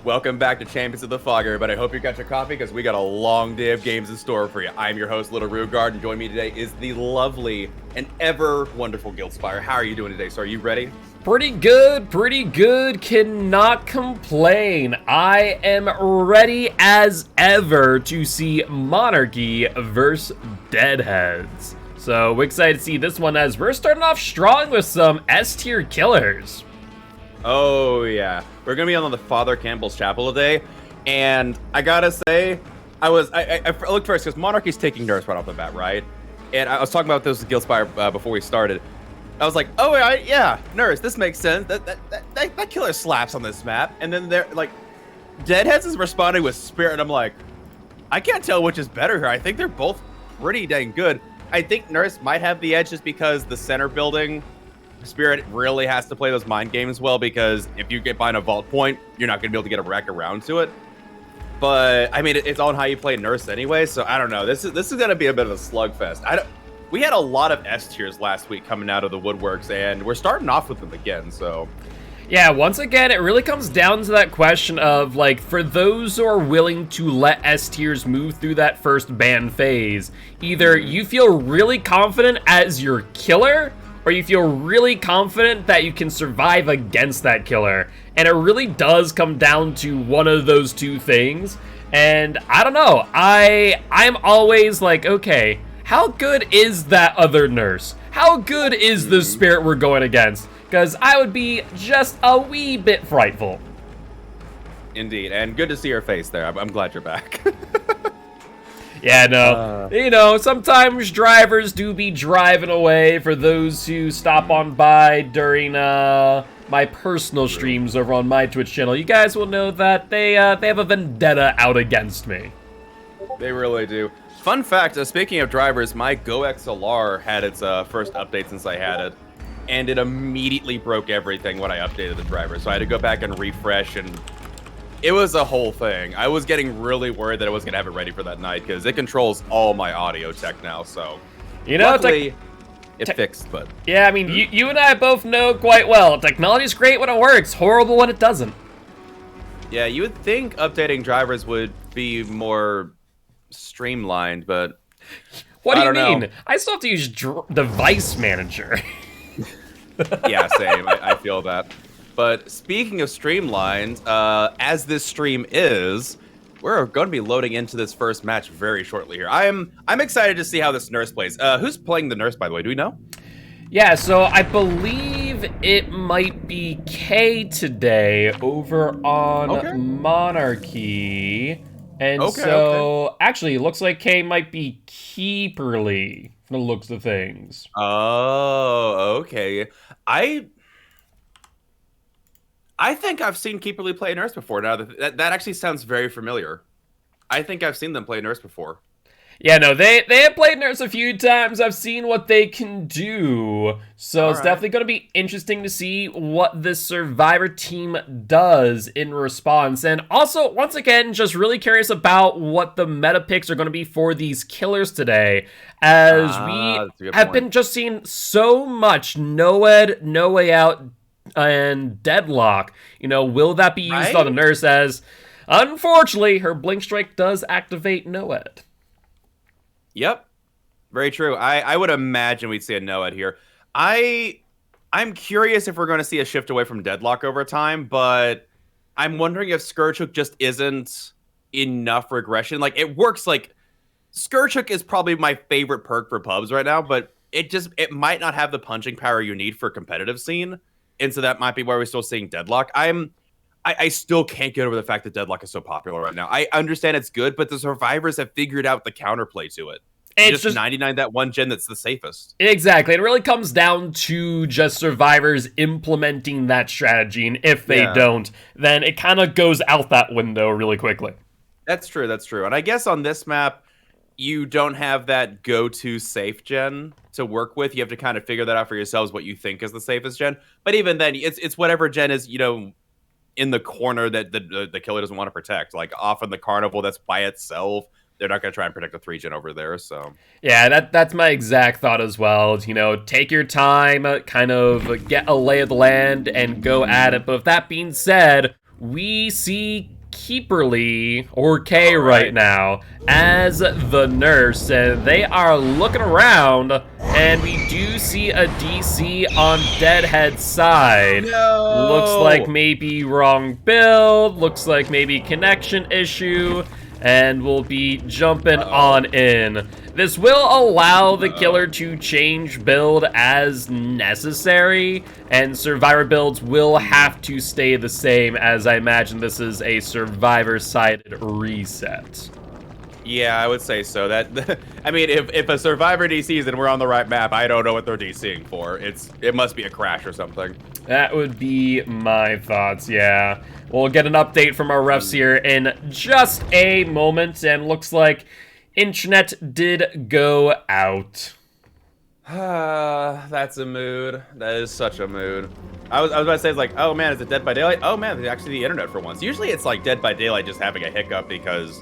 Welcome back to Champions of the Fog, everybody. I hope you got your coffee because we got a long day of games in store for you. I'm your host, littlerugaard, and joining me today is the lovely and ever wonderful Giltspire. How are you doing today, sir? Are you ready? Pretty good. Cannot complain. I am ready as ever to see Monarchy versus Deadheads. So we're excited to see this one as we're starting off strong with some S-tier killers. Oh, yeah. We're going to be on the Father Campbell's Chapel today, and I gotta say, I looked first because Monarchy's taking Nurse right off the bat, right? And I was talking about this with Giltspire before we started. I was like, oh, yeah, Nurse, this makes sense. That killer slaps on this map. And then they're like, Deadheads is responding with Spirit, and I'm like, I can't tell which is better here. I think they're both pretty dang good. I think Nurse might have the edge just because the center building, Spirit really has to play those mind games well, because if you get behind a vault point, you're not going to be able to get a rack around to it. But, I mean, it's on how you play Nurse anyway, so I don't know. This is going to be a bit of a slugfest. We had a lot of S tiers last week coming out of the woodworks, and we're starting off with them again, so... Yeah, once again, it really comes down to that question of, like, for those who are willing to let S tiers move through that first ban phase, either you feel really confident as your killer, or you feel really confident that you can survive against that killer. And it really does come down to one of those two things. And I don't know, I'm always like, okay, how good is that other nurse? How good is the spirit we're going against? Because I would be just a wee bit frightful. Indeed, and good to see your face there. I'm glad you're back. Yeah, no, you know, sometimes drivers do be driving away. For those who stop on by during my personal streams over on my Twitch channel, you guys will know that they have a vendetta out against me. They really do. Fun fact, speaking of drivers, my Go XLR had its first update since I had it, and it immediately broke everything when I updated the driver. So I had to go back and refresh, and it was a whole thing. I was getting really worried that I wasn't going to have it ready for that night, because it controls all my audio tech now, so... You know, luckily, it fixed, but... Yeah, I mean, you and I both know quite well, technology's great when it works, horrible when it doesn't. Yeah, you would think updating drivers would be more streamlined, but... What do you mean? Know. I still have to use device manager. Yeah, same. I feel that. But speaking of streamlined, as this stream is, we're going to be loading into this first match very shortly here. I'm excited to see how this nurse plays. Who's playing the nurse, by the way? Do we know? Yeah, so I believe it might be Kay today over on Monarchy. And actually, it looks like Kay might be Keeperly from the looks of things. Oh, okay. I think I've seen Keeperly play Nurse before. Now that actually sounds very familiar. I think I've seen them play Nurse before. Yeah, no, they have played Nurse a few times. I've seen what they can do. So it's definitely going to be interesting to see what this Survivor team does in response. And also, once again, just really curious about what the meta picks are going to be for these killers today. As we have been just seeing so much Noed, No Way Out, and Deadlock. You know, will that be used on the nurse, as unfortunately her blink strike does activate Noed? Yep, very true. I would imagine we'd see a Noed here. I'm curious if we're going to see a shift away from Deadlock over time, but I'm wondering if Scourgehook just isn't enough regression. Like, it works. Like, Scourgehook is probably my favorite perk for pubs right now, but it might not have the punching power you need for a competitive scene. And so that might be why we're still seeing Deadlock. I still can't get over the fact that Deadlock is so popular right now. I understand it's good, but the survivors have figured out the counterplay to it. It's just 99 that one gen that's the safest. Exactly. It really comes down to just survivors implementing that strategy. And if they don't, then it kind of goes out that window really quickly. That's true. That's true. And I guess on this map, you don't have that go-to safe gen to work with. You have to kind of figure that out for yourselves, what you think is the safest gen. But even then, it's whatever gen is, you know, in the corner that the killer doesn't want to protect. Like, off in the carnival that's by itself, they're not going to try and protect the 3 gen over there, so... Yeah, that's my exact thought as well. You know, take your time, kind of get a lay of the land, and go at it. But with that being said, we see Keeperly, or K right now, as the nurse. And they are looking around, and we do see a DC on Deadhead's side. No! Looks like maybe wrong build, looks like maybe connection issue, and we'll be jumping on in. This will allow the killer to change build as necessary, and survivor builds will have to stay the same, as I imagine this is a survivor-sided reset. Yeah, I would say so. That I mean, if a survivor DCs and we're on the right map, I don't know what they're DCing for. It must be a crash or something. That would be my thoughts, yeah. We'll get an update from our refs here in just a moment, and looks like internet did go out. That's a mood. That is such a mood. I was about to say, it's like, oh man, is it Dead by Daylight? Oh man, it's actually the internet for once. Usually it's like Dead by Daylight just having a hiccup because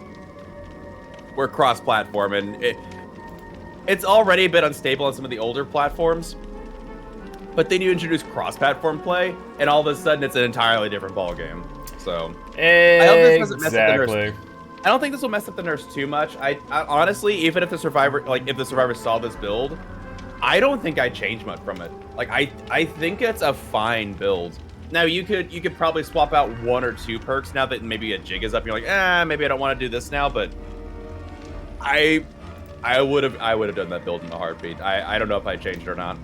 we're cross-platform, and it's already a bit unstable on some of the older platforms. But then you introduce cross-platform play, and all of a sudden it's an entirely different ballgame. So exactly. I don't think this will mess up the nurse too much. I honestly, even if the survivor, saw this build, I don't think I'd change much from it. Like I think it's a fine build. Now you could probably swap out 1 or 2 perks now that maybe a jig is up. You're like, maybe I don't want to do this now, but I would have done that build in a heartbeat. I don't know if I changed it or not.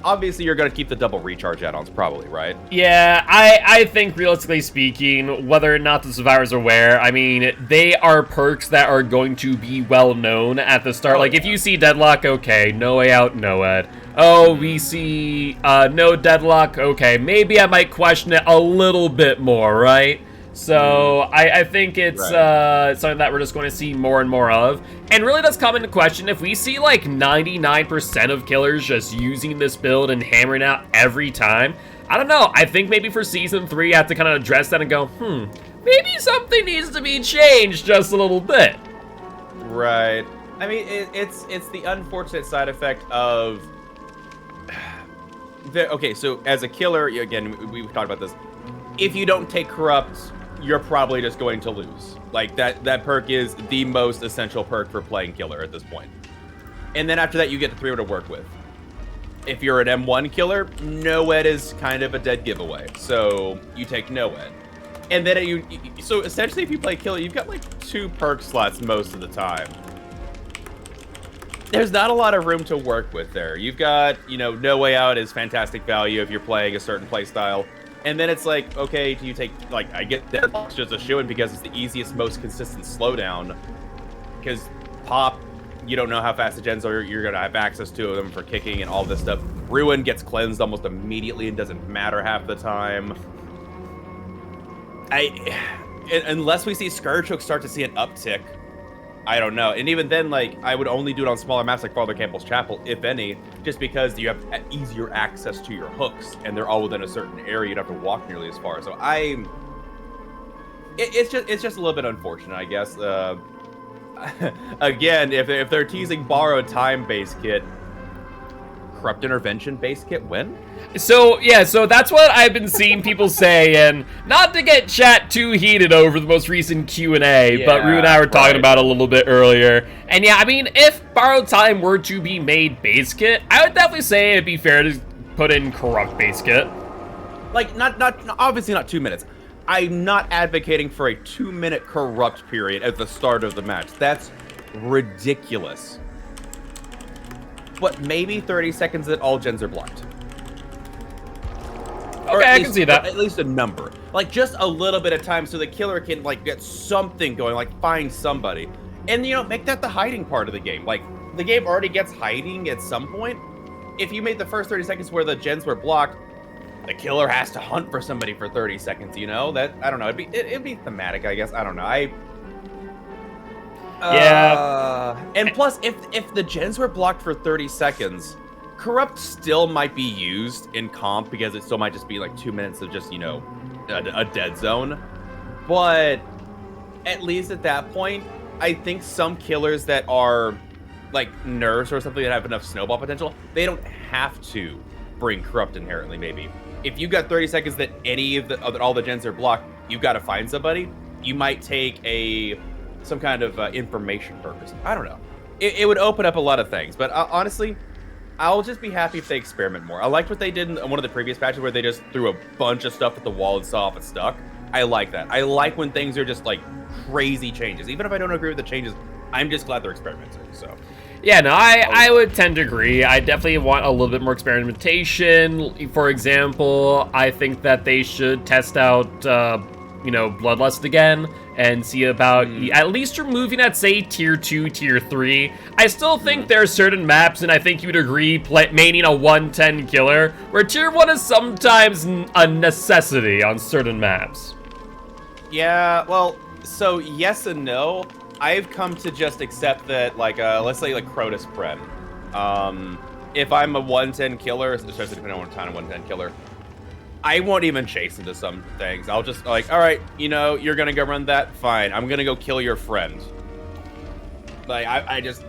Obviously, you're going to keep the double recharge add-ons, probably, right? Yeah, I think realistically speaking, whether or not the survivors are aware, I mean, they are perks that are going to be well known at the start. Like, if you see Deadlock, okay, no way out, no ed. Oh, we see no Deadlock, okay, maybe I might question it a little bit more, right? So I think it's something that we're just going to see more and more of. And really does come into question if we see like 99% of killers just using this build and hammering out every time. I don't know. I think maybe for Season 3, I have to kind of address that and go, maybe something needs to be changed just a little bit. Right. I mean, it's the unfortunate side effect of... Okay, so as a killer, again, we've talked about this. If you don't take Corrupt, you're probably just going to lose. Like, that perk is the most essential perk for playing killer at this point. And then after that, you get the 3 to work with. If you're an M1 killer, no ed is kind of a dead giveaway. So you take no ed. And then so essentially if you play killer, you've got like 2 perk slots most of the time. There's not a lot of room to work with there. You've got, no way out is fantastic value if you're playing a certain play style. And then it's like, okay, do you take, like, I get Deadlock's just a shoo-in because it's the easiest, most consistent slowdown. Because Pop, you don't know how fast the gens are, you're going to have access to them for kicking and all this stuff. Ruin gets cleansed almost immediately and doesn't matter half the time. Unless we see Scourge Hook start to see an uptick, I don't know. And even then, like, I would only do it on smaller maps like Father Campbell's Chapel, if any, just because you have easier access to your hooks, and they're all within a certain area. You don't have to walk nearly as far. So it's just a little bit unfortunate, I guess. Again, if they're teasing borrowed time base kit, Corrupt Intervention base kit when? So, yeah, so that's what I've been seeing people say, and not to get chat too heated over the most recent Q&A, but Rue and I were talking about it a little bit earlier. And yeah, I mean, if Borrowed Time were to be made base kit, I would definitely say it'd be fair to put in Corrupt base kit. Like, not obviously not 2 minutes. I'm not advocating for a 2-minute Corrupt period at the start of the match. That's ridiculous. But maybe 30 seconds that all gens are blocked. Okay, I can see that. At least a number. Like, just a little bit of time so the killer can, like, get something going, like, find somebody. And, make that the hiding part of the game. Like, the game already gets hiding at some point. If you made the first 30 seconds where the gens were blocked, the killer has to hunt for somebody for 30 seconds, That, I don't know, it'd be thematic, I guess. I don't know. Yeah. And plus, if the gens were blocked for 30 seconds... Corrupt still might be used in comp because it still might just be like 2 minutes of just, a dead zone. But at least at that point, I think some killers that are like nerfs or something that have enough snowball potential, they don't have to bring Corrupt inherently, maybe. If you got 30 seconds that all the gens are blocked, you've got to find somebody. you might take some kind of information purpose. I don't know. It would open up a lot of things, but honestly, I'll just be happy if they experiment more. I liked what they did in one of the previous patches where they just threw a bunch of stuff at the wall and saw if it stuck. I like that. I like when things are just like crazy changes. Even if I don't agree with the changes, I'm just glad they're experimenting. So. Yeah, no, I would tend to agree. I definitely want a little bit more experimentation. For example, I think that they should test out, Bloodlust again and see about at least removing at, say, Tier 2, Tier 3. I still think there are certain maps, and I think you would agree, maining a 110 killer, where Tier 1 is sometimes a necessity on certain maps. Yeah, well, so yes and no. I've come to just accept that, like, let's say, like, Crotus Pren. If I'm a 110 killer, especially depending on what kind of 110 killer, I won't even chase into some things. I'll just, like, all right, you're gonna go run that? Fine. I'm gonna go kill your friend. Like, I just...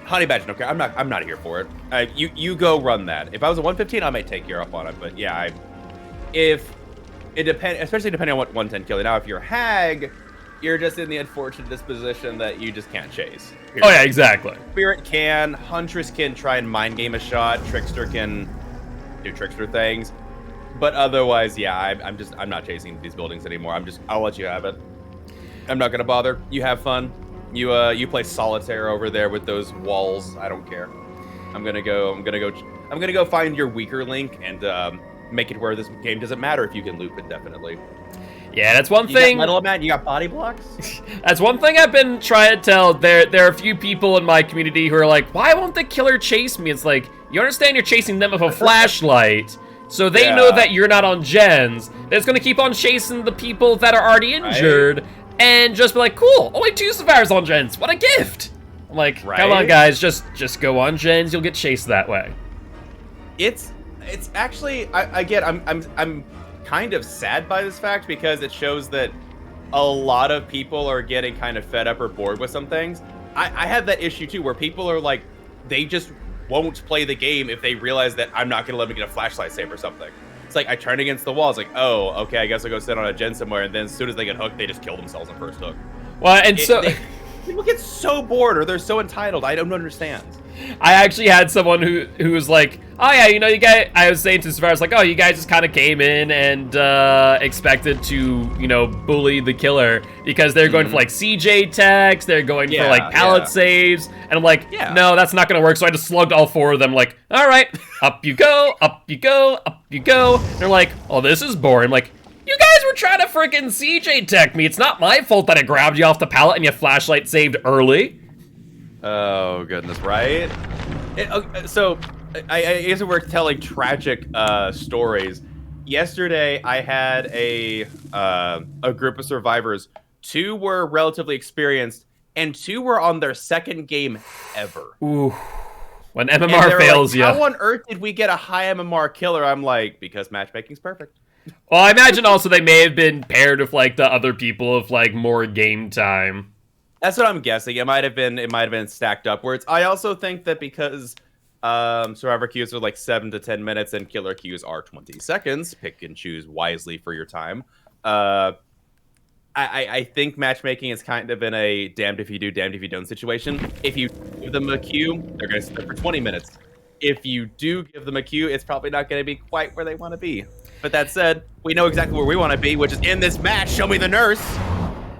Honey Badger, okay, I'm not here for it. You go run that. If I was a 115, I might take you up on it, but yeah, if... It depends, especially depending on what 110 killer. Now, if you're Hag... You're just in the unfortunate disposition that you just can't chase. Oh yeah, exactly. Spirit can, Huntress can try and mind game a shot, Trickster can do Trickster things, but otherwise, yeah, I'm not chasing these buildings anymore. I'll let you have it. I'm not gonna bother. You have fun. You play solitaire over there with those walls. I don't care. I'm gonna go find your weaker link and make it where this game doesn't matter if you can loop indefinitely. Yeah, that's one thing. You got metal man, you got body blocks? That's one thing I've been trying to tell. There are a few people in my community who are like, why won't the killer chase me? It's like, you understand you're chasing them with a flashlight, so they know that you're not on gens. They're just gonna keep on chasing the people that are already injured, and just be like, cool, only 2 survivors on gens. What a gift! I'm like, come on guys, just go on gens, you'll get chased that way. It's actually, I'm kind of sad by this fact because it shows that a lot of people are getting kind of fed up or bored with some things. I have that issue too where people are like, they just won't play the game if they realize that I'm not going to let them get a flashlight save or something. It's like I turn against the wall. It's like, oh, okay, I guess I'll go sit on a gen somewhere, and then as soon as they get hooked, they just kill themselves on first hook. Well, and people get so bored or they're so entitled. I don't understand. I actually had someone who was like, oh yeah, you guys, I was saying to survivors, like, oh, you guys just kind of came in and expected to, bully the killer because they're going for like CJ techs, they're going for like pallet saves, and I'm like, no, that's not gonna work. So I just slugged all 4 of them, like, all right, up you go, up you go, up you go. And they're like, oh, this is boring. I'm like, you guys were trying to freaking CJ tech me. It's not my fault that I grabbed you off the pallet and you flashlight saved early. Oh, goodness, right? So, I guess we're telling tragic stories. Yesterday, I had a group of survivors. 2 were relatively experienced, and 2 were on their 2nd game ever. Ooh. When MMR fails, like, how on earth did we get a high MMR killer? I'm like, because matchmaking's perfect. Well, I imagine also they may have been paired with, like, the other people of, like, more game time. That's what I'm guessing. It might have been stacked upwards. I also think that because survivor queues are like 7 to 10 minutes and killer queues are 20 seconds, pick and choose wisely for your time. I think matchmaking is kind of in a damned if you do, damned if you don't situation. If you give them a queue, they're going to sit there for 20 minutes. If you do give them a queue, it's probably not going to be quite where they want to be. But that said, we know exactly where we want to be, which is in this match. Show me the nurse.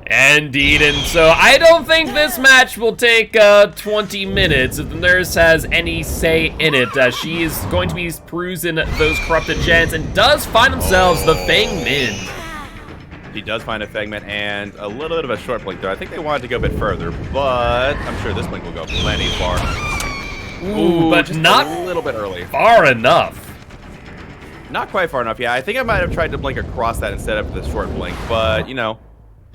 Indeed, and so I don't think this match will take 20 minutes if the nurse has any say in it. She is going to be perusing those corrupted gens and does find themselves the Fang Min. He does find a Fang Min and a little bit of a short blink there. I think they wanted to go a bit further, but I'm sure this blink will go plenty far. Ooh, but just not a little bit early. Far enough. Not quite far enough, yeah. I think I might have tried to blink across that instead of the short blink, but,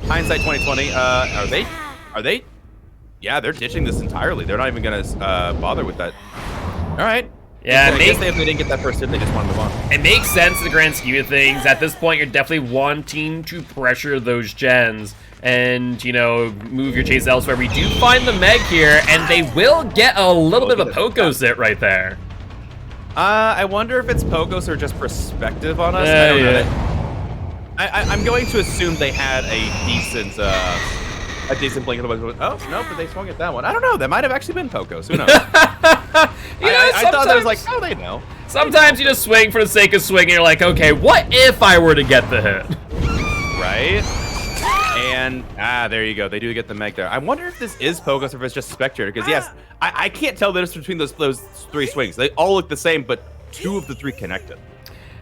hindsight 2020, are they? Yeah, they're ditching this entirely. They're not even gonna bother with that. All right. Yeah, I guess if they didn't get that first hit, they just want to move on. It makes sense in the grand scheme of things. At this point, you're definitely wanting to pressure those gens and, move your chase elsewhere. We do find the Meg here, and they will get a little bit of a Pokos hit right there. I wonder if it's Pokos or just perspective on us. I'm going to assume they had a decent blink of the way. Oh no, but they swung at that one. I don't know. That might have actually been Poco's. Who knows? I thought there was like, oh, they know. Sometimes you just swing for the sake of swinging. You're like, okay, what if I were to get the hit? Right. And there you go. They do get the Meg there. I wonder if this is Poco's or if it's just Spectator. Because yes, I can't tell the difference between those three swings. They all look the same, but 2 of the 3 connected.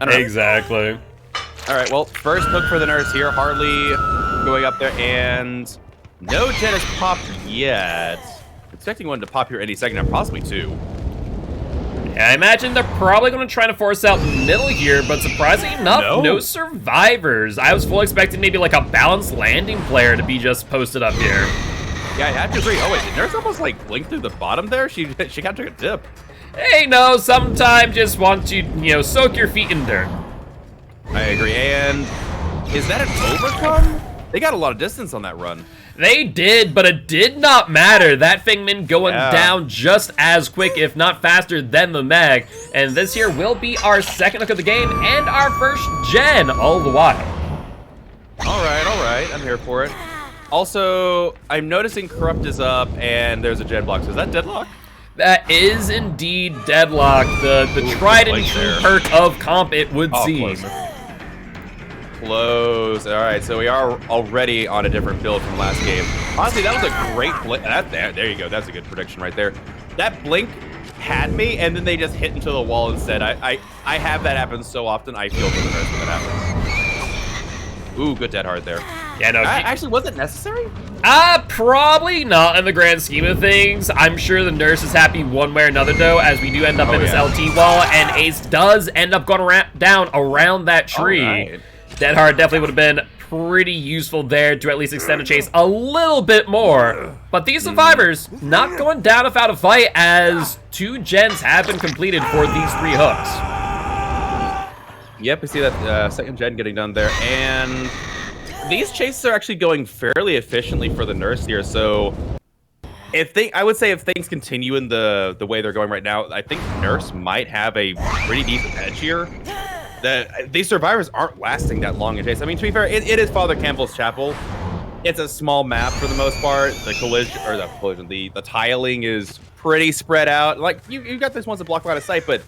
I don't know. Exactly. All right, well, first hook for the nurse here. Harley going up there, and no gen has popped yet. Expecting one to pop here any second, and possibly 2. Yeah, I imagine they're probably going to try to force out middle here, but surprisingly enough, no survivors. I was fully expecting maybe like a balanced landing player to be just posted up here. Yeah, I have to agree. Oh, wait, did nurse almost like blink through the bottom there? She kind of took a dip. Hey, no, sometimes just want to, soak your feet in dirt. I agree. And is that an overcome? They got a lot of distance on that run. They did, but it did not matter. That Fengmin going down just as quick, if not faster, than the Meg. And this here will be our second look of the game and our first gen all the while. All right. I'm here for it. Also, I'm noticing Corrupt is up, and there's a gen block. So is that Deadlock? That is indeed Deadlock, the tried and true perk of comp, it would seem. Close. All right, so we are already on a different build from last game. Honestly, that was a great blink. There you go. That's a good prediction right there. That blink had me, and then they just hit into the wall instead. I have that happen so often. I feel for the rest when that happens. Ooh, good dead hard there. Yeah, no. Actually, was it necessary? Probably not in the grand scheme of things. I'm sure the nurse is happy one way or another, though, as we do end up in this LT wall, and Ace does end up going down around that tree. Dead hard definitely would have been pretty useful there to at least extend the chase a little bit more. But these survivors not going down without a fight, as 2 gens have been completed for these 3 hooks. Yep, we see that second gen getting done there, and these chases are actually going fairly efficiently for the nurse here. So I would say if things continue in the way they're going right now, I think nurse might have a pretty decent edge here. These survivors aren't lasting that long in chase. I mean, to be fair, it is Father Campbell's Chapel. It's a small map for the most part. The tiling is pretty spread out. Like you got this ones that block line of sight, but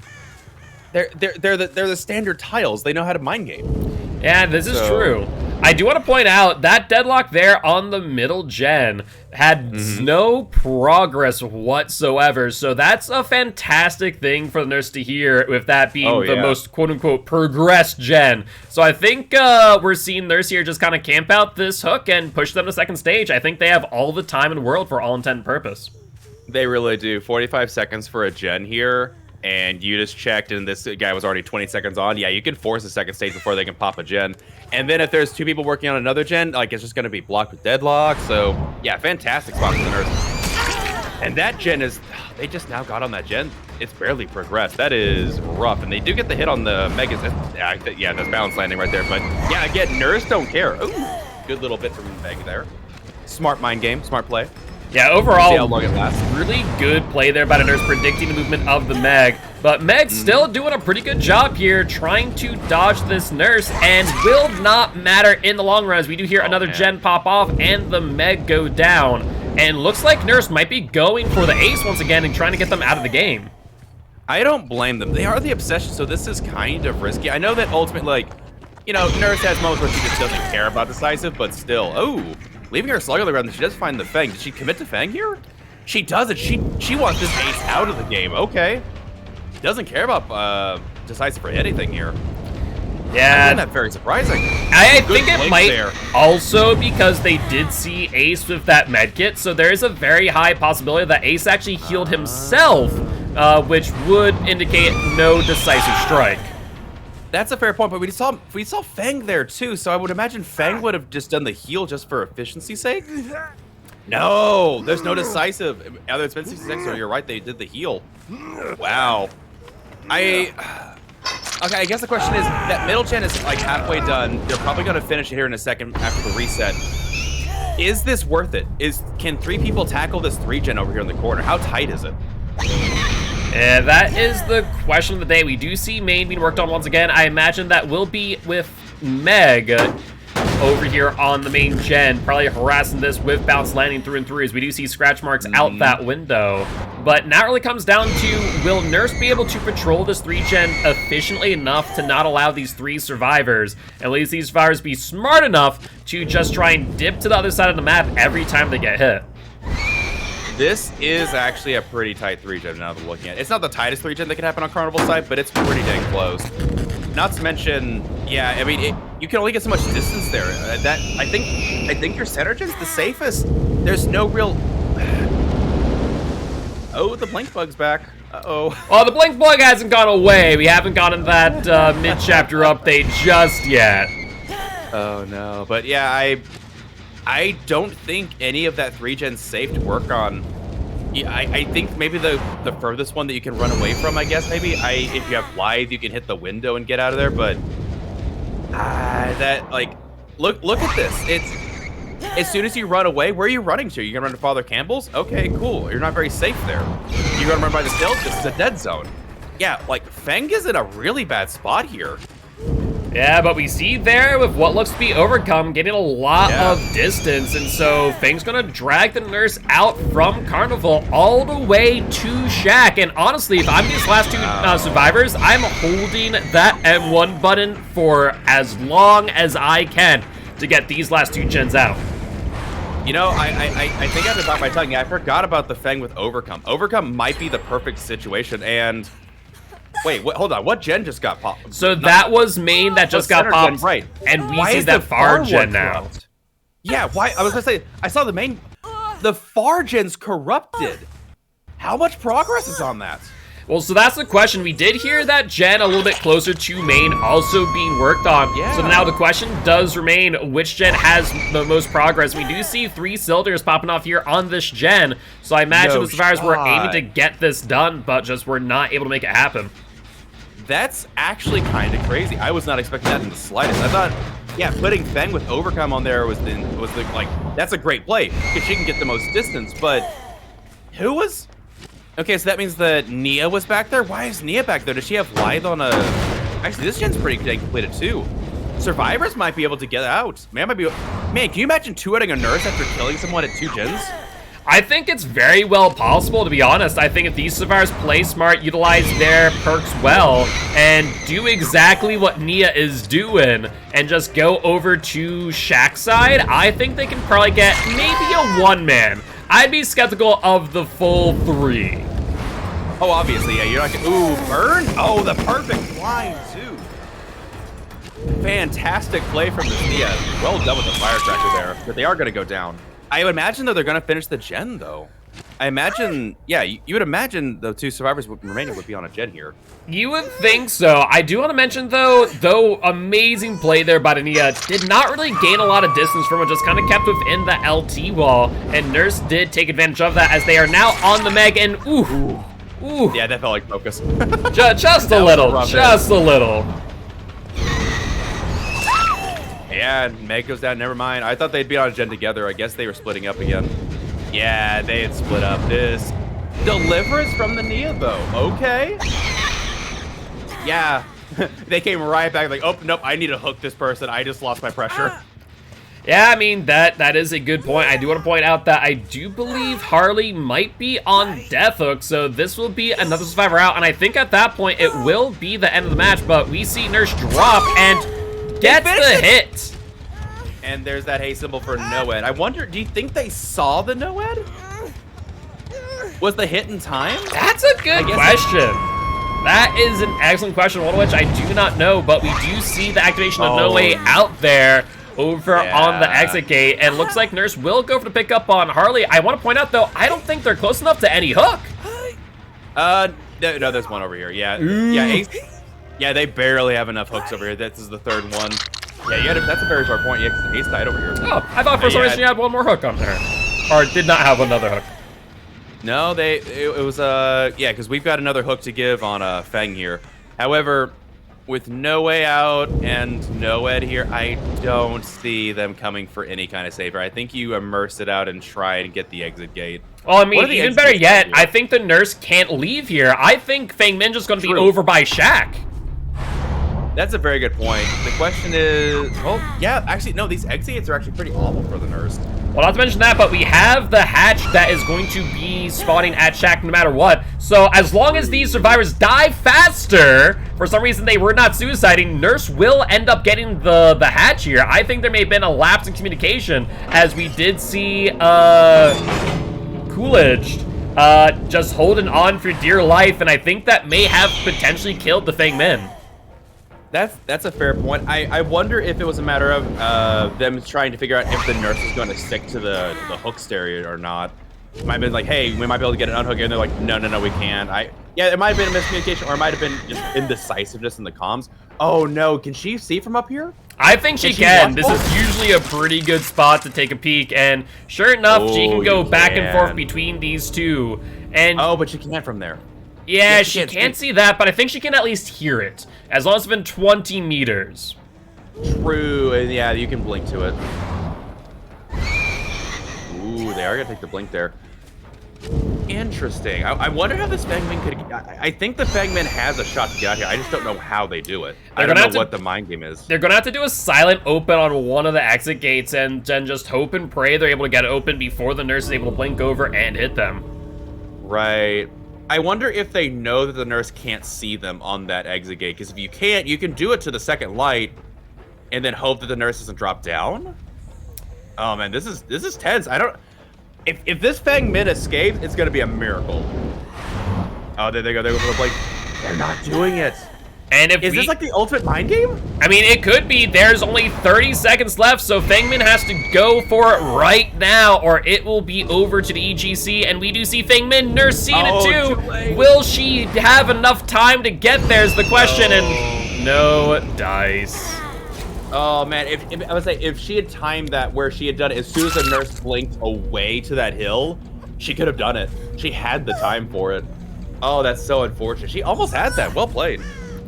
they're the standard tiles. They know how to mind game. Yeah, this is true. I do want to point out that Deadlock there on the middle gen had no progress whatsoever. So that's a fantastic thing for the nurse to hear, with that being the most quote-unquote progressed gen. So I think we're seeing nurse here just kind of camp out this hook and push them to second stage. I think they have all the time in the world for all intent and purpose. They really do. 45 seconds for a gen here. And you just checked, and this guy was already 20 seconds on. Yeah, you can force a second stage before they can pop a gen. And then if there's 2 people working on another gen, like, it's just going to be blocked with Deadlock. So, yeah, fantastic spot for the nurse. And that gen is... They just now got on that gen. It's barely progressed. That is rough. And they do get the hit on the Megas. Yeah, that's balance landing right there. But, yeah, again, nurse don't care. Ooh, good little bit from Meg there. Smart mind game. Smart play. Yeah, overall, see how long it lasts. Really good play there by the nurse, predicting the movement of the Meg. But Meg's still doing a pretty good job here, trying to dodge this nurse, and will not matter in the long run, as we do hear another gen pop off and the Meg go down. And looks like nurse might be going for the ace once again and trying to get them out of the game. I don't blame them. They are the obsession, so this is kind of risky. I know that ultimately, nurse has moments where she just doesn't care about decisive, but still. Oh. Leaving her slug on the ground, she does find the Fang. Did she commit to Fang here? She doesn't. She wants this ace out of the game. Okay. She doesn't care about decisive for anything here. Yeah. I find that very surprising. I think it might also because they did see Ace with that medkit, so there is a very high possibility that Ace actually healed himself, which would indicate no decisive strike. That's a fair point, but we saw Fang there too, so I would imagine Fang would have just done the heal just for efficiency's sake. No, there's no decisive. Either it's been 66 or you're right, they did the heal. Wow. Okay, I guess the question is, that middle gen is like halfway done. They're probably going to finish it here in a second after the reset. Is this worth it? Can 3 people tackle this 3 gen over here in the corner? How tight is it? That is the question of the day. We do see main being worked on once again. I imagine that will be with Meg over here on the main gen, probably harassing this with bounce landing through and through, as we do see scratch marks out that window. But now it really comes down to, will Nurse be able to patrol this 3-gen efficiently enough to not allow these 3 survivors, at least these survivors be smart enough to just try and dip to the other side of the map every time they get hit? This is actually a pretty tight 3-gen now that we're looking at it. It's not the tightest 3-gen that can happen on Carnival side, but it's pretty dang close. Not to mention, yeah, I mean, you can only get so much distance there. I think your center gen's the safest. There's no real... Oh, the blink bug's back. Uh-oh. Well, the blink bug hasn't gone away. We haven't gotten that mid-chapter update just yet. Oh, no. But yeah, I don't think any of that 3-gen's safe to work on. Yeah, I think maybe the furthest one that you can run away from, I guess, maybe. If you have Lithe, you can hit the window and get out of there, but... that, like... Look at this. It's... As soon as you run away, where are you running to? You gonna run to Father Campbell's? Okay, cool. You're not very safe there. You gonna run by the still? This is a dead zone. Yeah, like, Feng is in a really bad spot here. Yeah, but we see there with what looks to be Overcome getting a lot of distance, and so Feng's gonna drag the Nurse out from Carnival all the way to Shack. And honestly, if I'm these last 2 survivors, I'm holding that M1 button for as long as I can to get these last 2 gens out. You know, I think I have to bite my tongue. Yeah, I forgot about the Feng with Overcome. Overcome might be the perfect situation, and... Wait, hold on. What gen just got popped? So that was main that just got popped, gen, right? And we see that far gen now. Corrupt? Yeah, why? I was gonna say, I saw the main... The far gen's corrupted. How much progress is on that? Well, so that's the question. We did hear that gen a little bit closer to main also being worked on. Yeah. So now the question does remain, which gen has the most progress? We do see 3 cylinders popping off here on this gen. So I imagine the survivors were aiming to get this done, but just were not able to make it happen. That's actually kind of crazy. I was not expecting that in the slightest. I thought, yeah, putting Feng with Overcome on there was like, that's a great play, because she can get the most distance, but who was... Okay, so that means that Nia was back there? Why is Nia back there? Does she have Lithe on a... Actually, this gen's pretty dang completed, too. Survivors might be able to get out. Man, can you imagine 2-hitting a Nurse after killing someone at 2 gens? I think it's very well possible, to be honest. I think if these survivors play smart, utilize their perks well, and do exactly what Nia is doing, and just go over to Shack's side, I think they can probably get maybe a 1-man. I'd be skeptical of the full 3. Oh, obviously, yeah, you're not gonna... Ooh, burn? Oh, the perfect line, too. Fantastic play from this Nia. Well done with the firecracker there, but they are gonna go down. I would imagine, though, they're going to finish the gen, though. I imagine, yeah, you would imagine the 2 survivors remaining would be on a gen here. You would think so. I do want to mention, though amazing play there by Nia, did not really gain a lot of distance from it, just kind of kept within the LT wall, and Nurse did take advantage of that as they are now on the Meg, and ooh. Yeah, that felt like focus. just a little, just a little. Yeah, Meg goes down, never mind. I thought they'd be on a gen together. I guess they were splitting up again. Yeah, they had split up. This deliverance from the Nia, though. Okay. Yeah, they came right back like, oh, nope, I need to hook this person. I just lost my pressure. Yeah, I mean, that is a good point. I do want to point out that I do believe Harley might be on Death Hook, so this will be another survivor out, and I think at that point it will be the end of the match, but we see Nurse drop and gets the hit. And there's that hay symbol for Noed. I wonder, do you think they saw the Noed? Was the hit in time? That's a good question. That is an excellent question, one of which I do not know, but we do see the activation of No Way out there over on the exit gate, and looks like Nurse will go for the pickup on Harley. I want to point out, though, I don't think they're close enough to any hook. No, there's one over here. Yeah, yeah, they barely have enough hooks over here. This is the 3rd one. Yeah, that's a very fair point. Yeah, because Ace died over here. Oh, I thought for some reason you had one more hook on there, or did not have another hook. No, it was yeah, because we've got another hook to give on Feng here. However, with No Way out and Noed here, I don't see them coming for any kind of saver. I think you immerse it out and try and get the exit gate. Well, I mean, even better yet, I think the Nurse can't leave here. I think Feng Minja's going to be over by Shack. That's a very good point. The question is, well, yeah, actually, no, these exit gates are actually pretty awful for the nurse. Well, not to mention that, but we have the hatch that is going to be spawning at Shack no matter what. So as long as these survivors die faster, for some reason they were not suiciding, Nurse will end up getting the hatch here. I think there may have been a lapse in communication, as we did see Coolidge just holding on for dear life, and I think that may have potentially killed the Feng Min. That's a fair point. I wonder if it was a matter of them trying to figure out if the nurse is going to stick to the hook stereo or not. It might have been like, hey, we might be able to get an unhook, and they're like, no, we can't. Yeah, it might have been a miscommunication, or it might have been just indecisiveness in the comms. Oh no, can she see from up here? I think she can. This is usually a pretty good spot to take a peek, and sure enough, she can go back and forth between these two. And oh, but she can't from there. Yeah, she can't see that, but I think she can at least hear it, as long as it's been 20 meters. True, and yeah, you can blink to it. Ooh, they are gonna take the blink there. Interesting. I wonder how this Fangman could... I think the Fangman has a shot to get out here. I just don't know how they do it. I don't know what the mind game is. They're gonna have to do a silent open on one of the exit gates and then just hope and pray they're able to get it open before the nurse is able to blink over and hit them. Right. I wonder if they know that the nurse can't see them on that exit gate, because if you can't, you can do it to the second light and then hope that the nurse doesn't drop down. Oh man, this is tense. I don't... If this Fang Min escapes, it's gonna be a miracle. Oh, there they go. They're going for the blink. They're not doing it. And if is this like the ultimate mind game? I mean, it could be. There's only 30 seconds left, so Fangmin has to go for it right now, or it will be over to the EGC. And we do see Fangmin Nurse seeing it too. Will she have enough time to get there is the question, and no dice. Oh man, I would say if she had timed that where she had done it as soon as the nurse blinked away to that hill, she could have done it. She had the time for it. Oh, that's so unfortunate. She almost had that. Well played.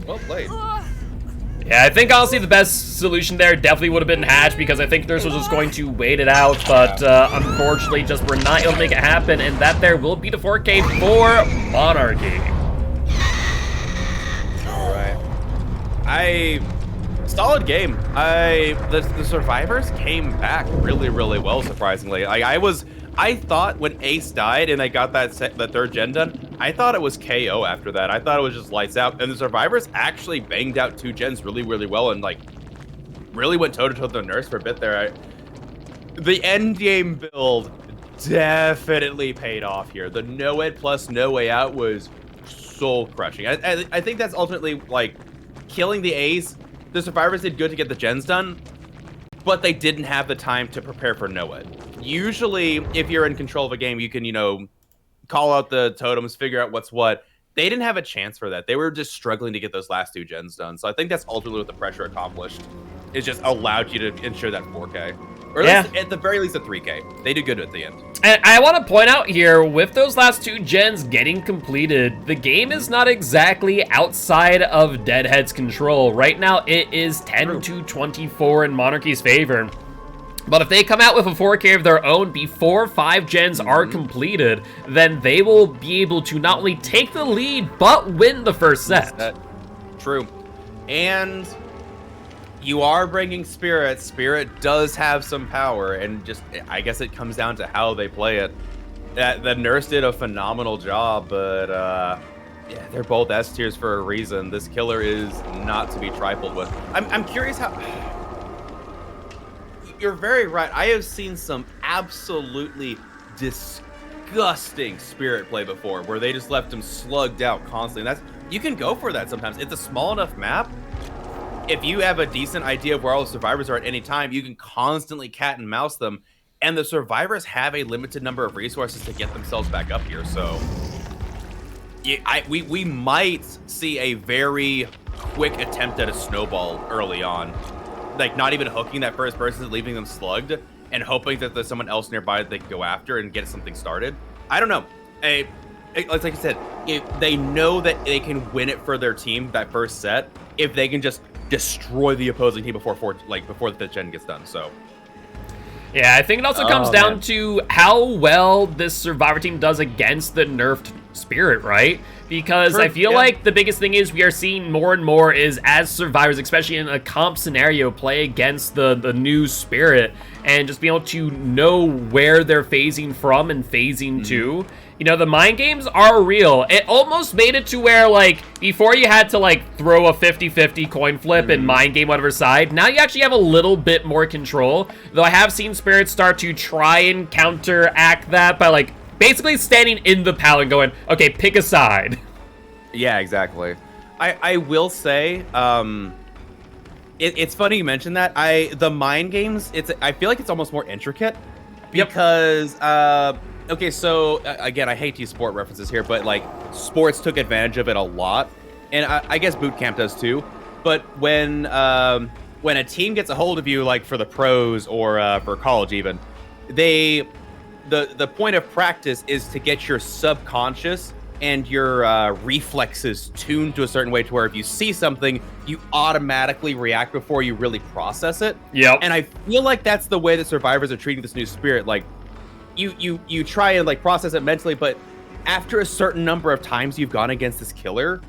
Well played. Yeah, I think honestly the best solution there definitely would have been hatch, because I think Nurse was just going to wait it out, but unfortunately just we're not able to make it happen, and that there will be the 4K for Monarchy. Alright. Solid game. The survivors came back really, really well, surprisingly. I thought when Ace died and they got that third gen done, I thought it was KO after that. I thought it was just lights out. And the survivors actually banged out 2 gens really, really well and like really went toe-to-toe with the nurse for a bit there. The end game build definitely paid off here. The no-ed plus no way out was soul-crushing. I think that's ultimately like killing the Ace. The survivors did good to get the gens done, but they didn't have the time to prepare for no-ed. Usually, if you're in control of a game, you can, you know, call out the totems, figure out what's what. They didn't have a chance for that. They were just struggling to get those last 2 gens done. So I think that's ultimately what the pressure accomplished. It just allowed you to ensure that 4K. Or at the very least a 3K. They did good at the end. And I want to point out here, with those last 2 gens getting completed, the game is not exactly outside of Deadhead's control. Right now, it is 10-24 in Monarchy's favor. But if they come out with a 4K of their own before 5 gens are completed, then they will be able to not only take the lead, but win the first set. True. And you are bringing Spirit. Spirit does have some power, and just, I guess it comes down to how they play it. The nurse did a phenomenal job, but yeah, they're both S tiers for a reason. This killer is not to be trifled with. I'm curious how... You're very right. I have seen some absolutely disgusting Spirit play before, where they just left him slugged out constantly. You can go for that sometimes. It's a small enough map. If you have a decent idea of where all the survivors are at any time, you can constantly cat and mouse them, and the survivors have a limited number of resources to get themselves back up here. So yeah, we might see a very quick attempt at a snowball early on. Like, not even hooking that first person, leaving them slugged, and hoping that there's someone else nearby that they can go after and get something started. I don't know. Like I said, if they know that they can win it for their team that first set, if they can just destroy the opposing team before the 5th gen gets done. So yeah, I think it also comes down to how well this Survivor team does against the nerfed spirit, right? Because True, I feel yeah. like the biggest thing is we are seeing more and more is as survivors, especially in a comp scenario, play against the new spirit and just be able to know where they're phasing from and phasing to. You know, the mind games are real. It almost made it to where, like, before you had to, like, throw a 50-50 coin flip and mind game whatever side, now you actually have a little bit more control. Though I have seen spirits start to try and counteract that by, like, basically standing in the pal and going, okay, pick a side. Yeah, exactly. I will say, it's funny you mentioned that. The mind games, I feel like it's almost more intricate because, okay, so again, I hate to use sport references here, but like sports took advantage of it a lot, and I guess boot camp does too. But when a team gets a hold of you, like for the pros or for college even, the point of practice is to get your subconscious and your reflexes tuned to a certain way to where if you see something, you automatically react before you really process it. Yep. And I feel like that's the way that survivors are treating this new spirit. Like, you try and like process it mentally, but after a certain number of times you've gone against this killer,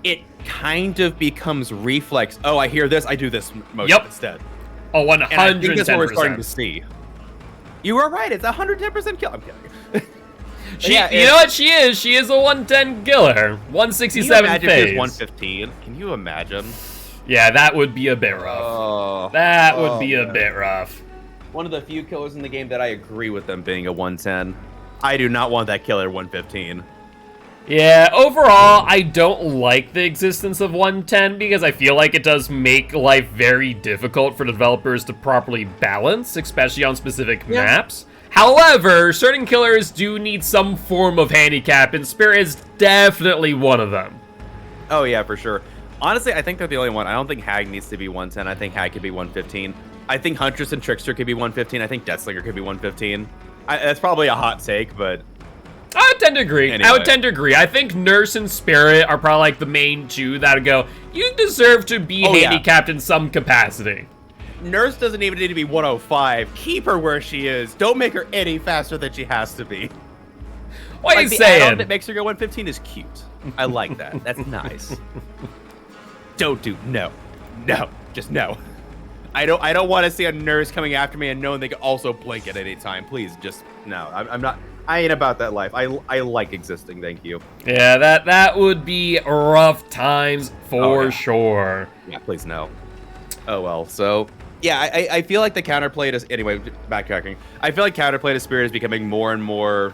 it kind of becomes reflex. Oh, I hear this, I do this motion instead. Oh, 110%. And I think that's what we're starting to see. You are right. It's 110% kill. I'm kidding. You know what she is? She is a 110 killer. 167 Can you imagine phase. if it was 115? Can you imagine? Yeah, that would be a bit rough. That would be a bit rough. One of the few killers in the game that I agree with them being a 110. I do not want that killer 115. Yeah, overall, I don't like the existence of 110 because I feel like it does make life very difficult for developers to properly balance, especially on specific maps. However, certain killers do need some form of handicap, and Spirit is definitely one of them. Oh, yeah, for sure. Honestly, I think they're the only one. I don't think Hag needs to be 110. I think Hag could be 115. I think Huntress and Trickster could be 115. I think Deathslinger could be 115. That's probably a hot take, but... I would tend to agree. Anyway. I would tend to agree. I think Nurse and Spirit are probably like the main two that would go, you deserve to be handicapped in some capacity. Nurse doesn't even need to be 105. Keep her where she is. Don't make her any faster than she has to be. What are you the saying? add-on that makes her go 115 is cute. I like that. That's nice. No. Just no. I don't want to see a nurse coming after me and knowing they can also blink at any time. Please, just no. I'm not. I ain't about that life. I like existing. Thank you. Yeah, that would be rough times for sure. Yeah, please no. Oh well. So yeah, I feel like the counterplay to anyway. Backtracking. I feel like counterplay to Spirit is becoming more and more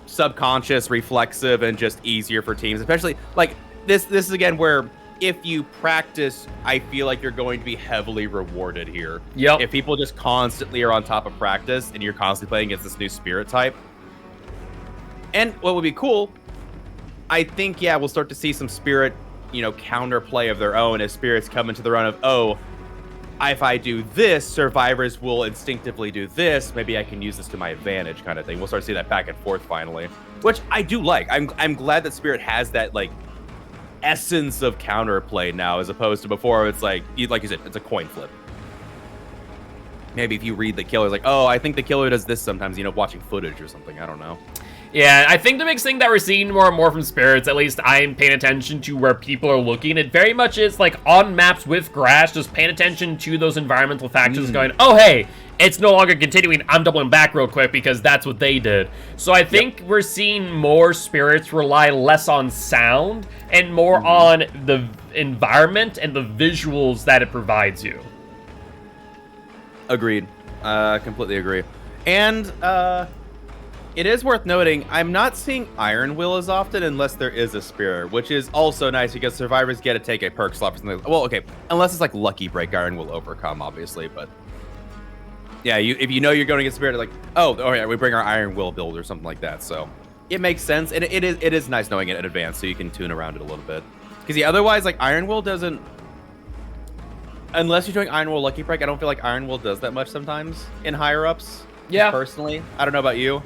subconscious, reflexive, and just easier for teams. Especially like this is again where if you practice, I feel like you're going to be heavily rewarded here. Yep. If people just constantly are on top of practice and you're constantly playing against this new Spirit type. And what would be cool, I think, yeah, we'll start to see some Spirit, counterplay of their own as Spirits come into the run of, oh, if I do this, survivors will instinctively do this. Maybe I can use this to my advantage kind of thing. We'll start to see that back and forth finally, which I do like. I'm glad that Spirit has that, like, essence of counterplay now, as opposed to before it's like you said, it's a coin flip. Maybe if you read the killer, it's like, oh, I think the killer does this sometimes, watching footage or something. I don't know. Yeah, I think the biggest thing that we're seeing more and more from Spirits, at least I'm paying attention to where people are looking, it very much is like on maps with grass, just paying attention to those environmental factors going, oh, hey, it's no longer continuing, I'm doubling back real quick because that's what they did. So I think we're seeing more Spirits rely less on sound and more on the environment and the visuals that it provides you. Agreed. Completely agree. And, it is worth noting, I'm not seeing Iron Will as often unless there is a Spirit, which is also nice because survivors get to take a perk slot for something. Well, okay, unless it's like Lucky Break, Iron will overcome, obviously, but yeah, if you know you're going to get Spirit, like, oh yeah, we bring our Iron Will build or something like that. So it makes sense, and it is nice knowing it in advance so you can tune around it a little bit. Because yeah, otherwise, like Iron Will doesn't, unless you're doing Iron Will Lucky Break, I don't feel like Iron Will does that much sometimes in higher ups. Yeah, personally, I don't know about you.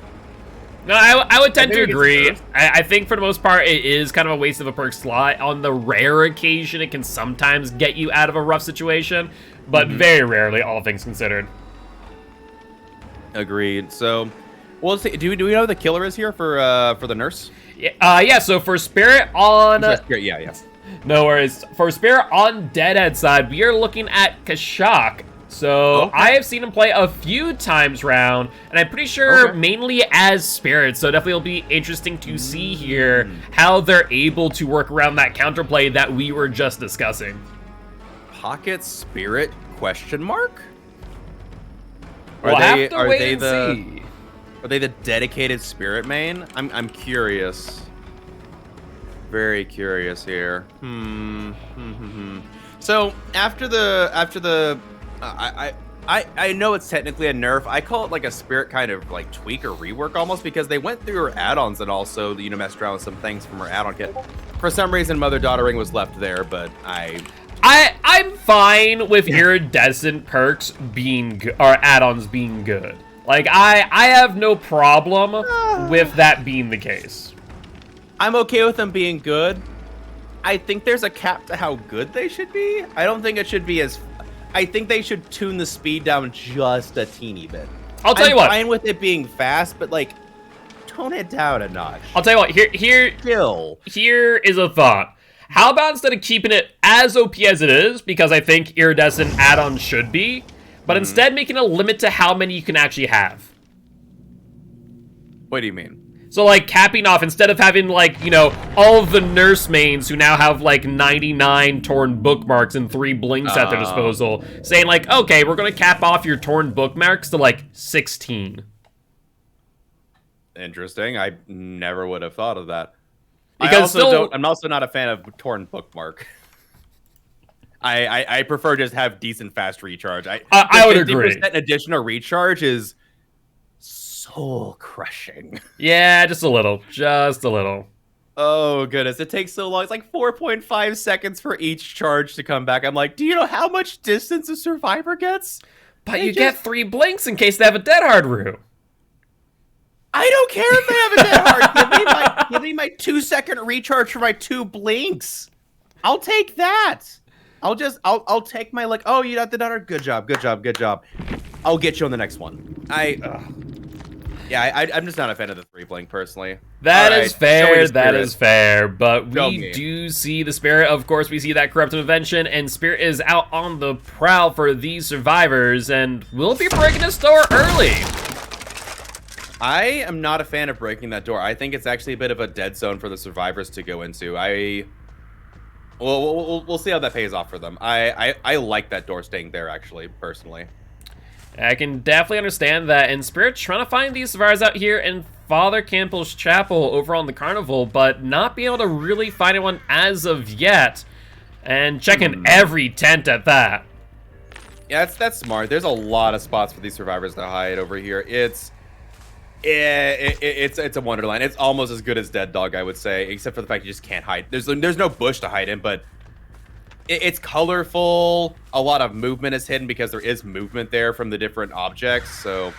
No, I would tend to agree. I think for the most part, it is kind of a waste of a perk slot. On the rare occasion, it can sometimes get you out of a rough situation, but very rarely, all things considered. Agreed. So, Well, let's see. Do we know who the killer is here for the nurse? Yeah, so for Spirit on... Yeah. No worries. For Spirit on Deadhead side, we are looking at Kashak. So Okay. I have seen him play a few times round, and I'm pretty sure mainly as Spirit. So definitely will be interesting to see here how they're able to work around that counterplay that we were just discussing. Pocket Spirit ? We'll have to wait and see. Are they the dedicated Spirit main? I'm curious. Very curious here. So after the I know it's technically a nerf. I call it like a Spirit kind of like tweak or rework almost, because they went through her add-ons and also messed around with some things from her add-on kit. For some reason, Mother-Daughter Ring was left there, but I'm fine with iridescent perks being or add-ons being good. Like I have no problem with that being the case. I'm okay with them being good. I think there's a cap to how good they should be. I don't think it should be as... I think they should tune the speed down just a teeny bit. I'll tell you what. I'm fine with it being fast, but like, tone it down a notch. I'll tell you what. Here is a thought. How about instead of keeping it as OP as it is, because I think iridescent add-ons should be, but instead making a limit to how many you can actually have. What do you mean? So, like, capping off, instead of having, like, you know, all of the nurse mains who now have, like, 99 torn bookmarks and 3 blinks at their disposal, saying, like, okay, we're going to cap off your torn bookmarks to, like, 16. Interesting. I never would have thought of that. Because I'm also not a fan of torn bookmark. I prefer just have decent fast recharge. I would agree. 50% additional recharge is soul crushing. Yeah, just a little. Just a little. Oh, goodness. It takes so long. It's like 4.5 seconds for each charge to come back. I'm like, do you know how much distance a survivor gets? But you get 3 blinks in case they have a dead hard room. I don't care if they have a dead hard. Give me my 2-second recharge for my 2 blinks. I'll take that. I'll take my, like, oh, you got the dead hard. Good job. I'll get you on the next one. I'm just not a fan of the 3 blink personally. That is fair, but we do see the Spirit. Of course, we see that corrupt intervention, and Spirit is out on the prowl for these survivors, and will be breaking his door early. I am not a fan of breaking that door. I think it's actually a bit of a dead zone for the survivors to go into. We'll see how that pays off for them. I like that door staying there, actually, personally. I can definitely understand that. And Spirit's trying to find these survivors out here in Father Campbell's chapel over on the carnival, but not being able to really find anyone as of yet. And checking every tent at that. Yeah, that's smart. There's a lot of spots for these survivors to hide over here. It's a wonderland. It's almost as good as Dead Dog, I would say, except for the fact you just can't hide. There's no bush to hide in, but it's colorful. A lot of movement is hidden because there is movement there from the different objects. So,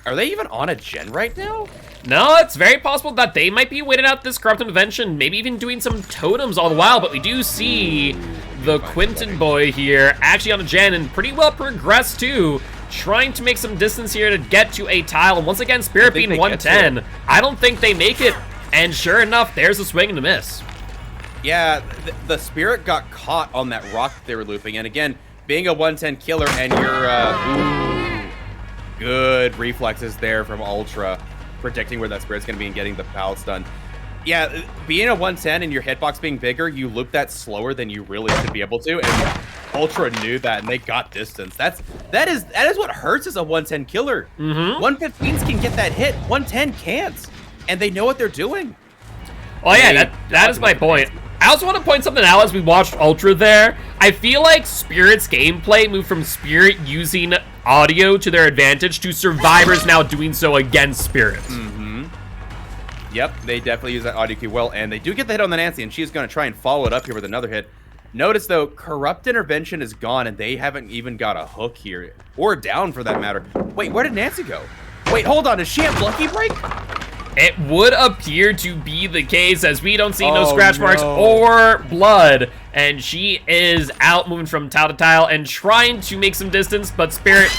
are they even on a gen right now? No, it's very possible that they might be waiting out this corrupt intervention, maybe even doing some totems all the while. But we do see the Quentin boy here actually on a gen and pretty well progressed too, trying to make some distance here to get to a tile. And once again, Spirit being 110. I don't think they make it. And sure enough, there's a swing and a miss. Yeah, the Spirit got caught on that rock that they were looping. And again, being a 110 killer and you're good reflexes there from Ultra, predicting where that Spirit's going to be and getting the pallets done. Yeah, being a 110 and your hitbox being bigger, you loop that slower than you really should be able to. And Ultra knew that, and they got distance. That is what hurts as a 110 killer. 115s can get that hit, 110 can't, and they know what they're doing. Well, yeah, that is my point. I also want to point something out as we watched Ultra there. I feel like Spirit's gameplay moved from Spirit using audio to their advantage to survivors now doing so against Spirit. Yep, they definitely use that audio key well, and they do get the hit on the Nancy, and she's going to try and follow it up here with another hit. Notice, though, Corrupt Intervention is gone, and they haven't even got a hook here, or down for that matter. Wait, where did Nancy go? Wait, hold on, is she at Lucky Break? It would appear to be the case, as we don't see no scratch marks or blood, and she is out moving from tile to tile and trying to make some distance, but Spirit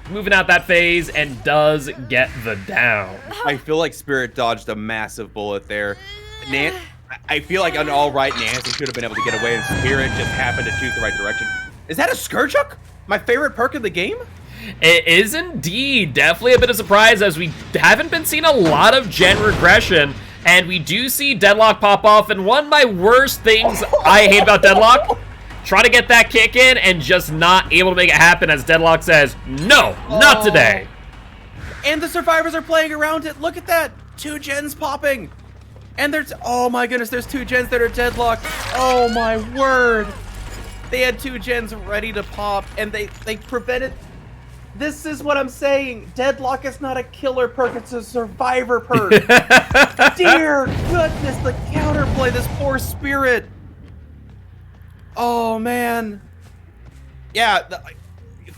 moving out that phase and does get the down. I feel like Spirit dodged a massive bullet there. I feel like on all right, Nancy should have been able to get away, and Spirit just happened to choose the right direction. Is that a Scourgehook? My favorite perk of the game? It is indeed. Definitely a bit of surprise, as we haven't been seeing a lot of gen regression, and we do see Deadlock pop off, and one of my worst things I hate about Deadlock, try to get that kick in and just not able to make it happen, as Deadlock says, no, not today. And the survivors are playing around it. Look at that. 2 gens popping. And there's, oh my goodness, there's 2 gens that are deadlocked. Oh my word. They had 2 gens ready to pop, and they prevented. This is what I'm saying. Deadlock is not a killer perk, it's a survivor perk. Dear goodness, the counterplay, this poor Spirit. Oh man. Yeah,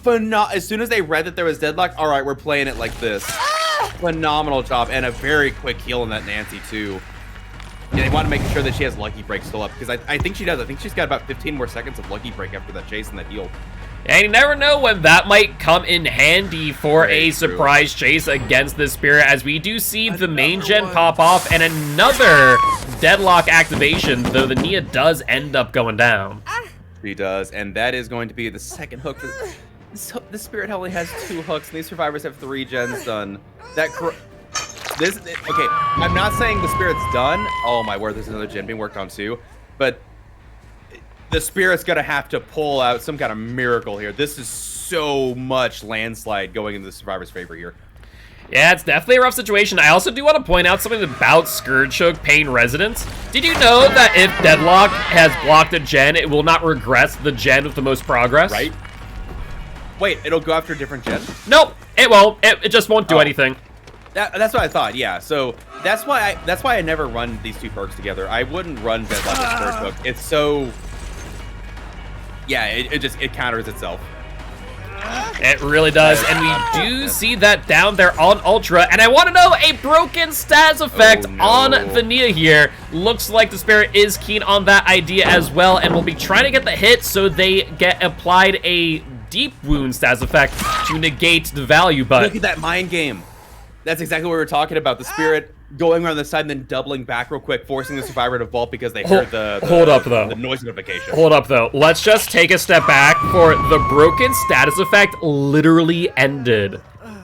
as soon as they read that there was deadlock, all right, we're playing it like this. Phenomenal job, and a very quick heal on that Nancy too. Yeah, they want to make sure that she has Lucky Break still up, because I think she does. I think she's got about 15 more seconds of Lucky Break after that chase and that heal. And you never know when that might come in handy for a surprise chase against this Spirit, as we do see the main gen pop off and another deadlock activation, though the Nia does end up going down. She does, and that is going to be the second hook. The Spirit only has 2 hooks, and these survivors have 3 gens done. Okay, I'm not saying the Spirit's done. Oh my word, there's another gen being worked on too. But the Spirit's gonna have to pull out some kind of miracle here. This is so much landslide going into the survivor's favor here. Yeah, it's definitely a rough situation. I also do want to point out something about Scourgehook Pain Residence. Did you know that if Deadlock has blocked a gen, it will not regress the gen with the most progress? Right. Wait, it'll go after a different gen? Nope, it won't. It just won't do anything. That's what I thought, yeah. So that's why I never run these 2 perks together. I wouldn't run Deadlock and Scourgehook. It's so... Yeah, it counters itself. It really does, and we do see that down there on Ultra, and I want to know a broken stats effect on the Nia here. Looks like the Spirit is keen on that idea as well, and will be trying to get the hit so they get applied a deep wound stats effect to negate the value, but... Look at that mind game. That's exactly what we were talking about. The Spirit going around the side and then doubling back real quick, forcing the survivor to vault because they heard the noise notification. Hold up, though. Let's just take a step back, for the broken status effect literally ended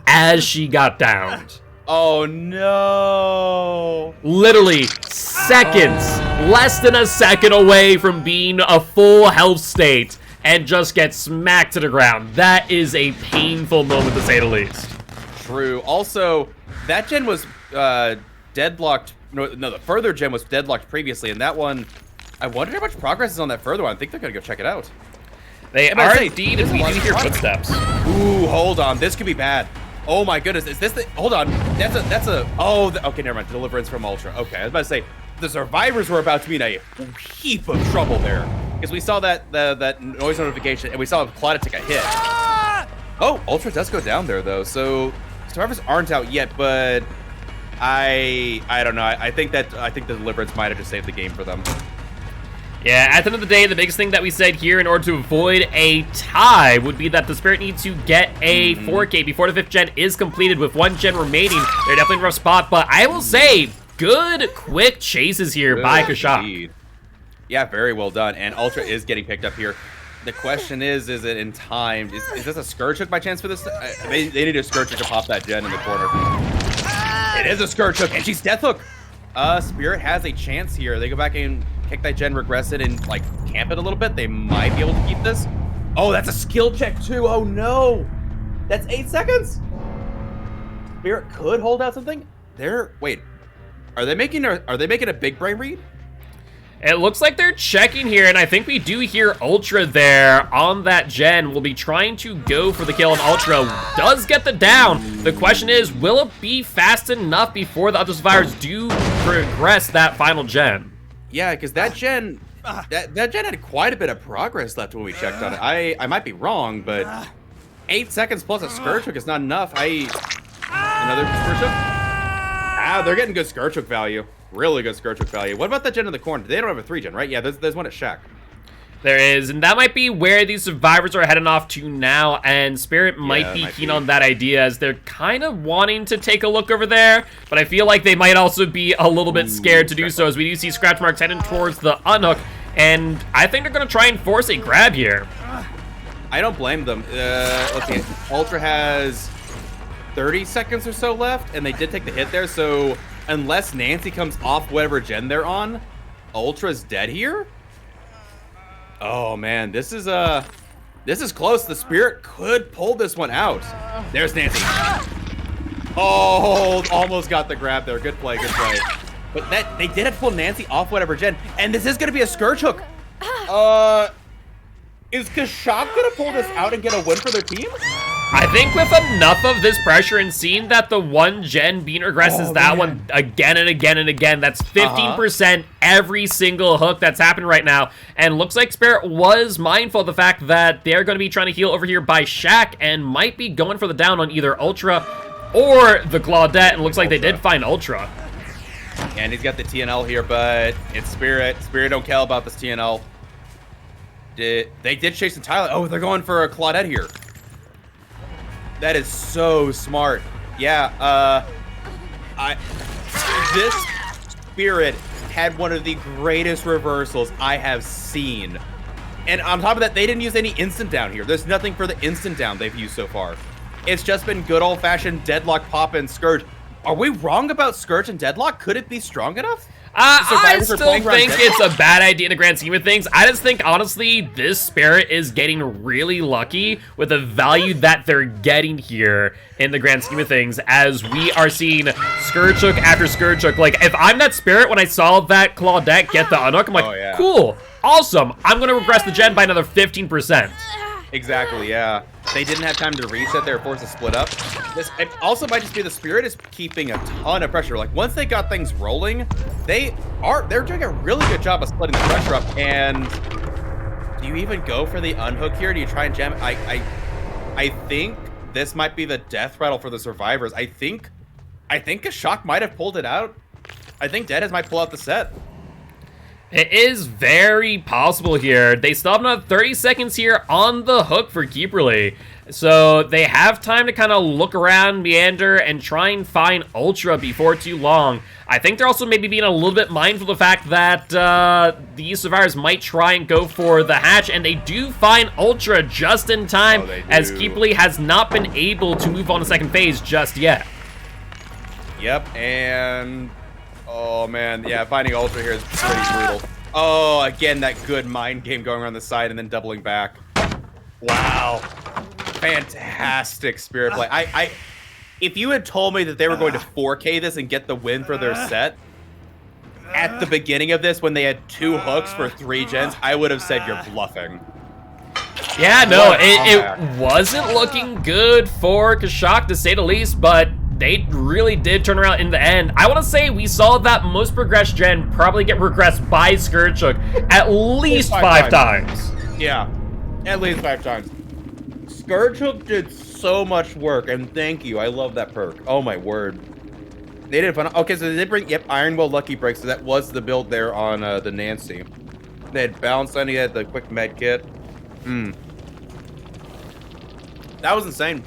as she got downed. Oh, no. Literally seconds, less than a second away from being a full health state, and just get smacked to the ground. That is a painful moment, to say the least. True. Also, that gen was deadlocked. No, the further gen was deadlocked previously, and that one, I wonder how much progress is on that further one. I think they're gonna go check it out. They are indeed, and we do hear footsteps. Ooh, hold on. This could be bad. Oh my goodness, is this the... Hold on. Okay, never mind. Deliverance from Ultra. Okay, I was about to say, the survivors were about to be in a heap of trouble there. Because we saw that noise notification, and we saw Claudia take a hit. Oh, Ultra does go down there, though, so... Survivors aren't out yet, but I don't know. I think the Deliverance might have just saved the game for them. Yeah, at the end of the day, the biggest thing that we said here in order to avoid a tie would be that the Spirit needs to get a 4K before the 5th gen is completed with 1 gen remaining. They're definitely in a rough spot, but I will say, good, quick chases here by Kashak. Yeah, very well done, and Ultra is getting picked up here. The question is it in time? Is this a Scourgehook by chance for this? They need a Scourgehook to pop that gen in the corner. It is a Scourgehook, and she's Deathhook. Spirit has a chance here. They go back and kick that gen, regress it, and like camp it a little bit. They might be able to keep this. Oh, that's a skill check too. Oh no, that's 8 seconds. Spirit could hold out something. Wait, are they making a big brain read? It looks like they're checking here, and I think we do hear Ultra there on that gen. We'll be trying to go for the kill, and Ultra does get the down. The question is, will it be fast enough before the other survivors do progress that final gen? Yeah, because that gen, that gen had quite a bit of progress left when we checked on it. I might be wrong, but 8 seconds plus a Scourgehook is not enough. Another Scourgehook? They're getting good Scourgehook value. Really good Scourgehook value. What about that gen in the corner? They don't have a 3 gen, right? Yeah, there's one at Shack. There is, and that might be where these survivors are heading off to now, and Spirit might be keen on that idea, as they're kind of wanting to take a look over there, but I feel like they might also be a little bit scared to do so, as we do see scratch marks heading towards the unhook, and I think they're going to try and force a grab here. I don't blame them. Let's see, Ultra has 30 seconds or so left, and they did take the hit there, so unless Nancy comes off whatever gen they're on, Ultra's dead here? Oh man, this is close. The Spirit could pull this one out. There's Nancy. Oh, almost got the grab there. Good play, good play. But they did have to pull Nancy off whatever gen, and this is gonna be a Scourge Hook. Is Kashak gonna pull this out and get a win for their team? I think with enough of this pressure and seeing that the one gen being regresses one again and again and again, that's 15% every single hook that's happened right now. And looks like Spirit was mindful of the fact that they're going to be trying to heal over here by Shaq and might be going for the down on either Ultra or the Claudette. And looks like they did find Ultra. And he's got the TNL here, but it's Spirit. Spirit don't care about this TNL. They did chase the Tyler. Oh, they're going for a Claudette here. That is so smart. Yeah, this Spirit had one of the greatest reversals I have seen. And on top of that, they didn't use any instant down here. There's nothing for the instant down they've used so far. It's just been good old-fashioned Deadlock, Pop, and Scourge. Are we wrong about Scourge and Deadlock? Could it be strong enough? I still think it's a bad idea in the grand scheme of things. I just think, honestly, this Spirit is getting really lucky with the value that they're getting here in the grand scheme of things, as we are seeing Scourge Hook after Scourge Hook. Like, if I'm that Spirit, when I saw that Claudette get the unhook, I'm like, cool, awesome, I'm going to regress the gen by another 15%. Exactly, yeah. They didn't have time to reset. They were forced to split up. This it also might just be the Spirit is keeping a ton of pressure. Like, once they got things rolling, they're doing a really good job of splitting the pressure up. And do you even go for the unhook here? Do you try and jam it? I think this might be the death rattle for the survivors. I think Kashak might have pulled it out. I think Deadheads might pull out the set. It is very possible here. They still have another 30 seconds here on the hook for Keeperly. So they have time to kind of look around, meander, and try and find Ultra before too long. I think they're also maybe being a little bit mindful of the fact that these survivors might try and go for the hatch, and they do find Ultra just in time, as Keeperly has not been able to move on to second phase just yet. Yep, and oh man, yeah, finding Ultra here is pretty brutal. Oh, again, that good mind game going around the side and then doubling back. Wow. Fantastic Spirit play. If you had told me that they were going to 4K this and get the win for their set at the beginning of this when they had 2 hooks for 3 gens, I would have said you're bluffing. Yeah, no, it wasn't looking good for Kashak, to say the least, but they really did turn around in the end. I want to say we saw that most progressed gen probably get regressed by Scourge Hook at least 5 times. Yeah, at least 5 times. Scourge Hook did so much work, and thank you. I love that perk. Oh my word. They did fun. Okay, so they did bring, Iron Will Lucky Break, so that was the build there on the Nancy. They had Balance on, he had the quick med kit. That was insane.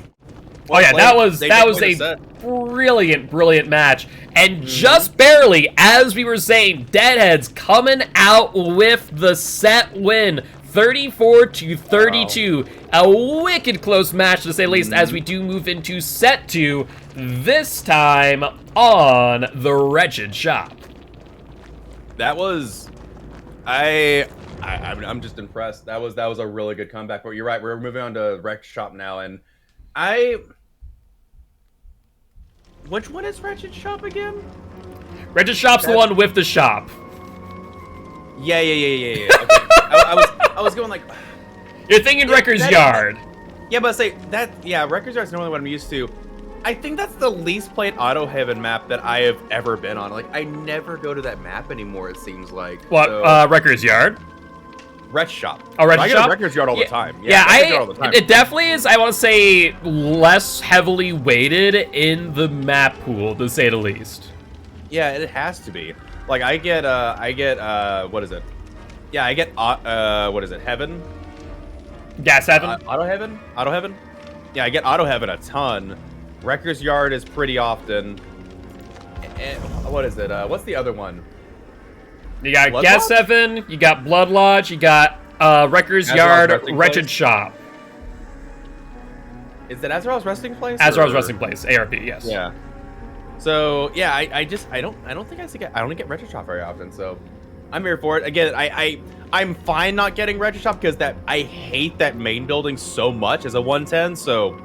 Oh yeah, that was a brilliant match. And just barely, as we were saying, Deadheads coming out with the set win. 34-32. Wow. A wicked close match, to say the least, as we do move into set 2, this time on the Wretched Shop. That was... I'm just impressed. That was a really good comeback. But you're right, we're moving on to Wretched Shop now, and which one is Wretched Shop again? Wretched Shop's the one with the shop. Yeah. Okay. I was going like... You're thinking Wrecker's Yard. Yeah, but say that... Yeah, Wrecker's Yard's normally what I'm used to. I think that's the least played Auto Heaven map that I have ever been on. Like, I never go to that map anymore, it seems like. What, so, Wrecker's Yard? Wretched Shop. Oh, Wretched Shop? I go to Wrecker's Yard all the time. It definitely is, I want to say, less heavily weighted in the map pool, to say the least. Yeah, it has to be. Like, I get, what is it? Yeah, I get what is it? Heaven? Gas Heaven. Auto Heaven? Auto Heaven? Yeah, I get Auto Heaven a ton. Wrecker's Yard is pretty often. What is it? What's the other one? You got Blood Gas Lodge? Heaven, you got Blood Lodge, you got Wrecker's Azrael's Yard, Resting Wretched Place? Shop. Is it Azrael's Resting Place? Azrael's or- Resting Place, ARP, yes. Yeah. So yeah, I don't think I don't get Retro Shop very often. So I'm here for it. Again, I'm fine not getting Retro Shop because I hate that main building so much as a 110. So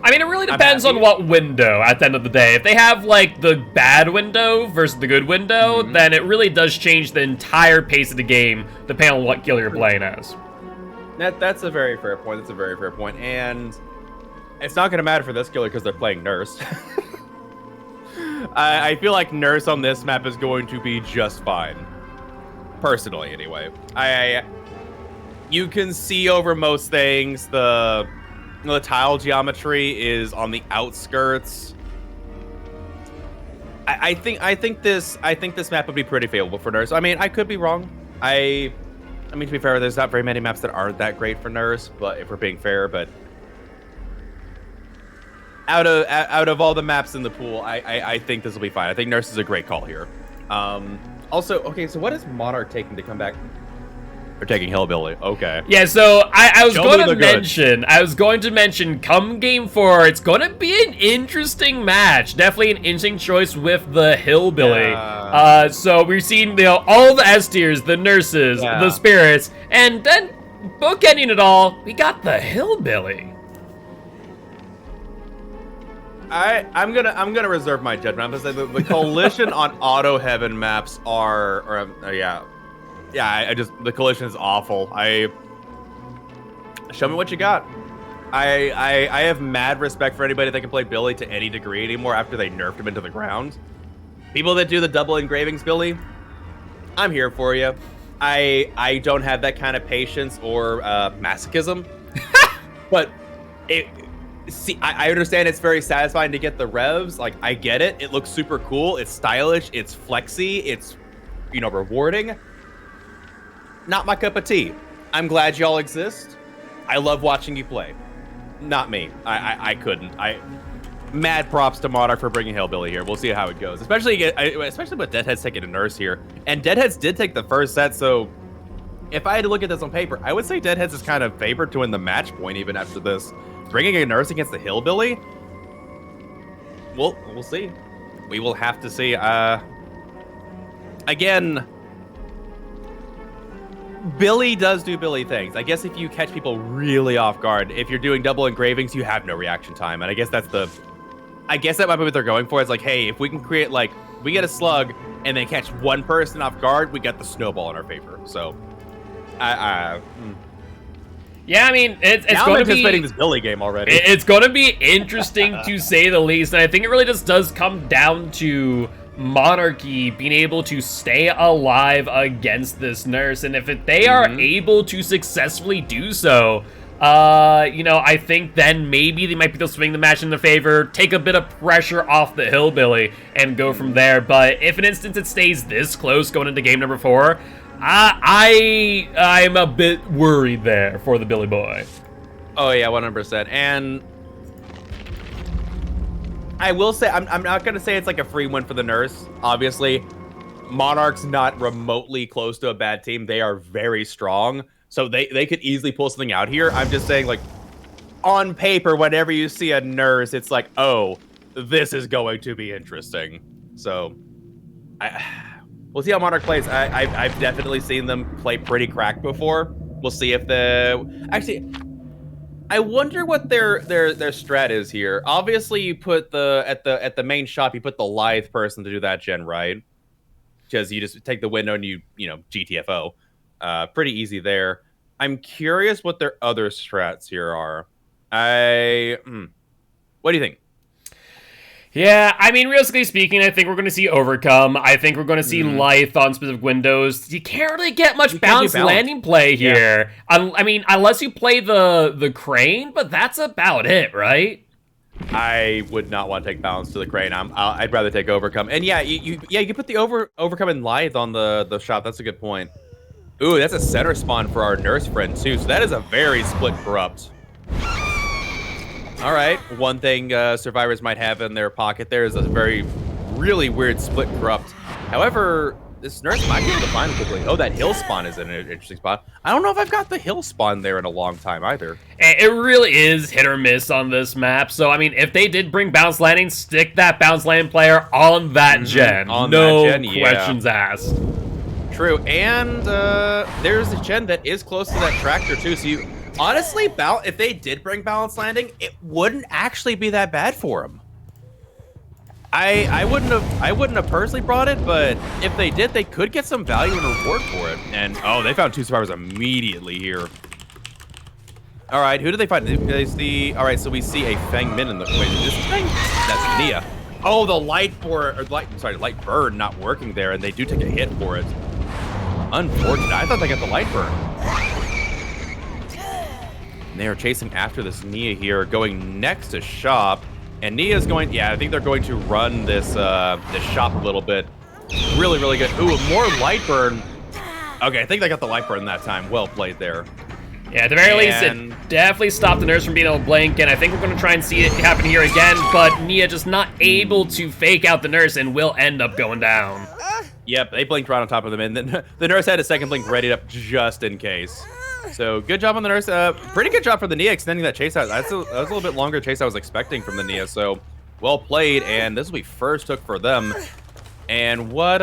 I mean, it really I'm depends on happy. what window at the end of the day. If they have, like, the bad window versus the good window, then it really does change the entire pace of the game, depending on what kill you're playing as. that's a very fair point. That's a very fair point. And it's not gonna matter for this killer because they're playing Nurse. I feel like Nurse on this map is going to be just fine. Personally, anyway. You can see over most things. The tile geometry is on the outskirts. I think this map would be pretty favorable for Nurse. I mean, I could be wrong. I mean, to be fair, there's not very many maps that aren't that great for Nurse, but if we're being fair, but out of all the maps in the pool, I think this will be fine. I think Nurse is a great call here. Also, okay, so what is Monarch taking to come back? They're taking Hillbilly. Okay. Yeah, so I was Show going me to the goods. mention, come game 4, it's going to be an interesting match. Definitely an interesting choice with the Hillbilly. Yeah. So we've seen, all the S tiers, the Nurses, the Spirits, and then bookending it all, we got the Hillbilly. I'm gonna reserve my judgment. I'm gonna say the collision on Auto Heaven maps the collision is awful. Show me what you got. I have mad respect for anybody that can play Billy to any degree anymore after they nerfed him into the ground. People that do the double engravings, Billy, I'm here for you. I don't have that kind of patience or masochism, but I understand it's very satisfying to get the revs. Like, I get it. It looks super cool. It's stylish. It's flexy. It's, rewarding. Not my cup of tea. I'm glad y'all exist. I love watching you play. Not me. I couldn't. Mad props to Monarch for bringing Hillbilly here. We'll see how it goes. Especially with Deadheads taking a Nurse here. And Deadheads did take the first set, so if I had to look at this on paper, I would say Deadheads is kind of favored to win the match point even after this. Bringing a Nurse against the Hillbilly? We'll see. We will have to see. Again, Billy does do Billy things. I guess if you catch people really off guard, if you're doing double engravings, you have no reaction time. And I guess that might be what they're going for. It's like, hey, if we can create, like, we get a slug and then catch one person off guard, we got the snowball in our favor. So, Yeah, I mean, it's now going I'm to be anticipating this Billy game already. It's going to be interesting to say the least, and I think it really just does come down to Monarchy being able to stay alive against this Nurse, and if they are able to successfully do so, I think then maybe they might be able to swing the match in their favor, take a bit of pressure off the Hillbilly, and go from there. But if, in instance, it stays this close going into game number 4, I'm a bit worried there for the Billy Boy. Oh yeah, 100%. And I will say, I'm not gonna say it's like a free win for the Nurse. Obviously, Monarch's not remotely close to a bad team. They are very strong, so they could easily pull something out here. I'm just saying, like, on paper, whenever you see a Nurse, it's like, oh, this is going to be interesting. So, we'll see how Monarch plays. I've definitely seen them play pretty cracked before. We'll see if actually, I wonder what their strat is here. Obviously, you put at the main shop, you put the lithe person to do that gen, right? Because you just take the window and you GTFO. Pretty easy there. I'm curious what their other strats here are. What do you think? Yeah, I mean, realistically speaking, I think we're going to see Overcome. I think we're going to see Life on specific windows. You can't really get much balanced landing play here. Yeah. I mean, unless you play the Crane, but that's about it, right? I would not want to take balance to the Crane. I'd rather take Overcome. And yeah, you can put the Overcome and Lithe on the shop. That's a good point. Ooh, that's a center spawn for our nurse friend, too. So that is a very split corrupt. All right. One thing survivors might have in their pocket there is a really weird split corrupt. However, this nurse might be able to find it quickly. Oh, that hill spawn is in an interesting spot. I don't know if I've got the hill spawn there in a long time either. It really is hit or miss on this map. So, I mean, if they did bring bounce landing, stick that bounce landing player on that gen. No questions asked. True, and there's a gen that is close to that tractor too. So you honestly, if they did bring balance landing, it wouldn't actually be that bad for them. I wouldn't have personally brought it, but if they did, they could get some value and reward for it. And oh, they found 2 survivors immediately here. All right, who did they find? All right, so we see a Fang Min in the wait. This thing? That's Nia. Oh, the light burn not working there, and they do take a hit for it. Unfortunate. I thought they got the light burn. And they are chasing after this Nia here, going next to shop. And Nia's going, yeah, I think they're going to run this shop a little bit. Really, really good. Ooh, more light burn. Okay, I think they got the light burn that time. Well played there. Yeah, at the very least, it definitely stopped the nurse from being able to blink, and I think we're going to try and see it happen here again, but Nia just not able to fake out the nurse and will end up going down. Yep, they blinked right on top of them, and then the nurse had a second blink ready up just in case. So good job on the nurse. Pretty good job for the Nia extending that chase out. That was a little bit longer chase I was expecting from the Nia, so well played, and this will be first hook for them. And what,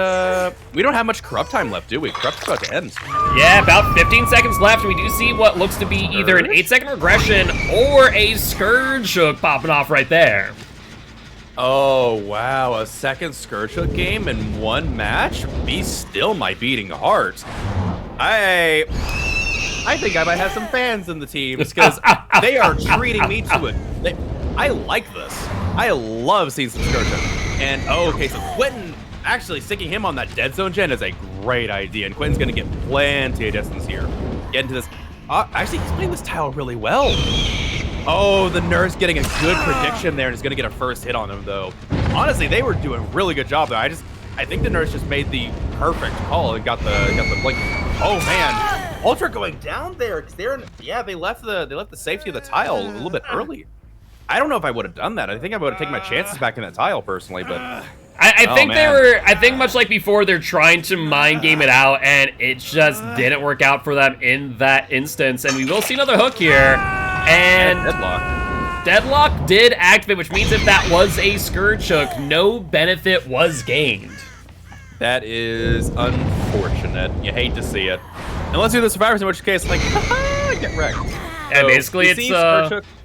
we don't have much corrupt time left, do we? Corrupt's about to end. Yeah, about 15 seconds left, and we do see what looks to be either an 8-second regression or a Scourge hook popping off right there. Oh, wow, a second Scourge hook game in one match? Be still my beating heart. I think I might have some fans in the teams, because they are treating me to it. I like this. I love seeing some Scourge hook. And, oh, okay, so Quentin actually sticking him on that dead zone gen is a great idea, and Quentin's going to get plenty of distance here. Get into this. Actually, he's playing this tile really well. Oh, the nurse getting a good prediction there and is going to get a first hit on him, though. Honestly, they were doing a really good job there. I think the nurse just made the perfect call and got the blink. Oh man, Ultra going down there because they left the safety of the tile a little bit early. I don't know if I would have done that. I think I would have taken my chances back in that tile personally, but. I think much like before, they're trying to mind game it out, and it just didn't work out for them in that instance. And we will see another hook here, and Deadlock did activate, which means if that was a Scourge hook, no benefit was gained. That is unfortunate. You hate to see it. And let's do the survivors, in which case, like, get wrecked. And so basically,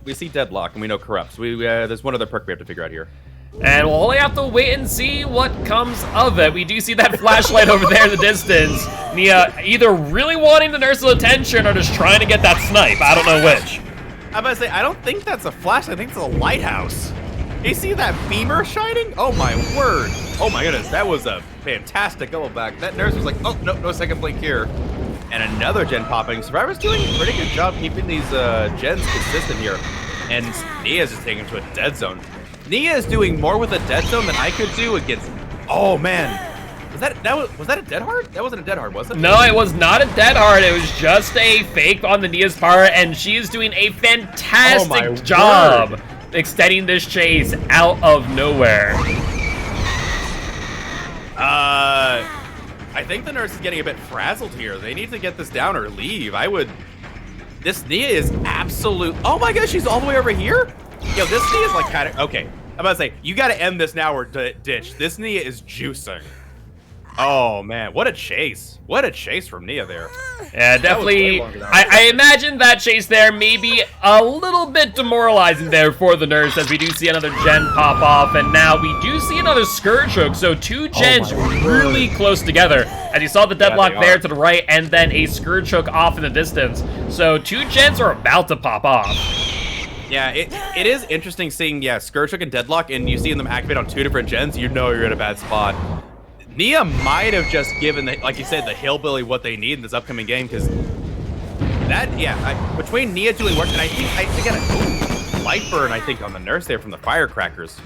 we see Deadlock, and we know Corrupts. There's one other perk we have to figure out here. And we'll only have to wait and see what comes of it. We do see that flashlight over there in the distance. Nia either really wanting the nurse's attention or just trying to get that snipe. I don't know which. I'm about to say, I don't think that's a flashlight. I think it's a lighthouse. You see that beamer shining? Oh my word. Oh my goodness, that was a fantastic double back. That nurse was like, oh, no second blink here. And another gen popping. Survivor's doing a pretty good job keeping these gens consistent here. And Nia's just taking him to a dead zone. Nia is doing more with a dead zone than I could do against. Oh man, was that a dead hard? That wasn't a dead hard, was it? No, it was not a dead hard. It was just a fake on the Nia's part, and she is doing a fantastic job extending this chase out of nowhere. I think the nurse is getting a bit frazzled here. They need to get this down or leave. This Nia is absolute. Oh my gosh, she's all the way over here. Yo, this Nia is like kind of, okay. I'm about to say, you got to end this now or ditch. This Nia is juicing. Oh man, what a chase. What a chase from Nia there. Yeah, definitely. I imagine that chase there may be a little bit demoralizing there for the nurse, as we do see another gen pop off, and now we do see another Scourge hook. So two gens really close together. As you saw the Deadlock there to the right, and then a Scourge hook off in the distance. So two gens are about to pop off. Yeah, it is interesting seeing, Scourge hook and Deadlock, and you see them activate on two different gens, you know you're in a bad spot. Nia might have just given, like you said, the Hillbilly what they need in this upcoming game, because between Nia doing work, and I think, light burn, I think, on the nurse there from the firecrackers.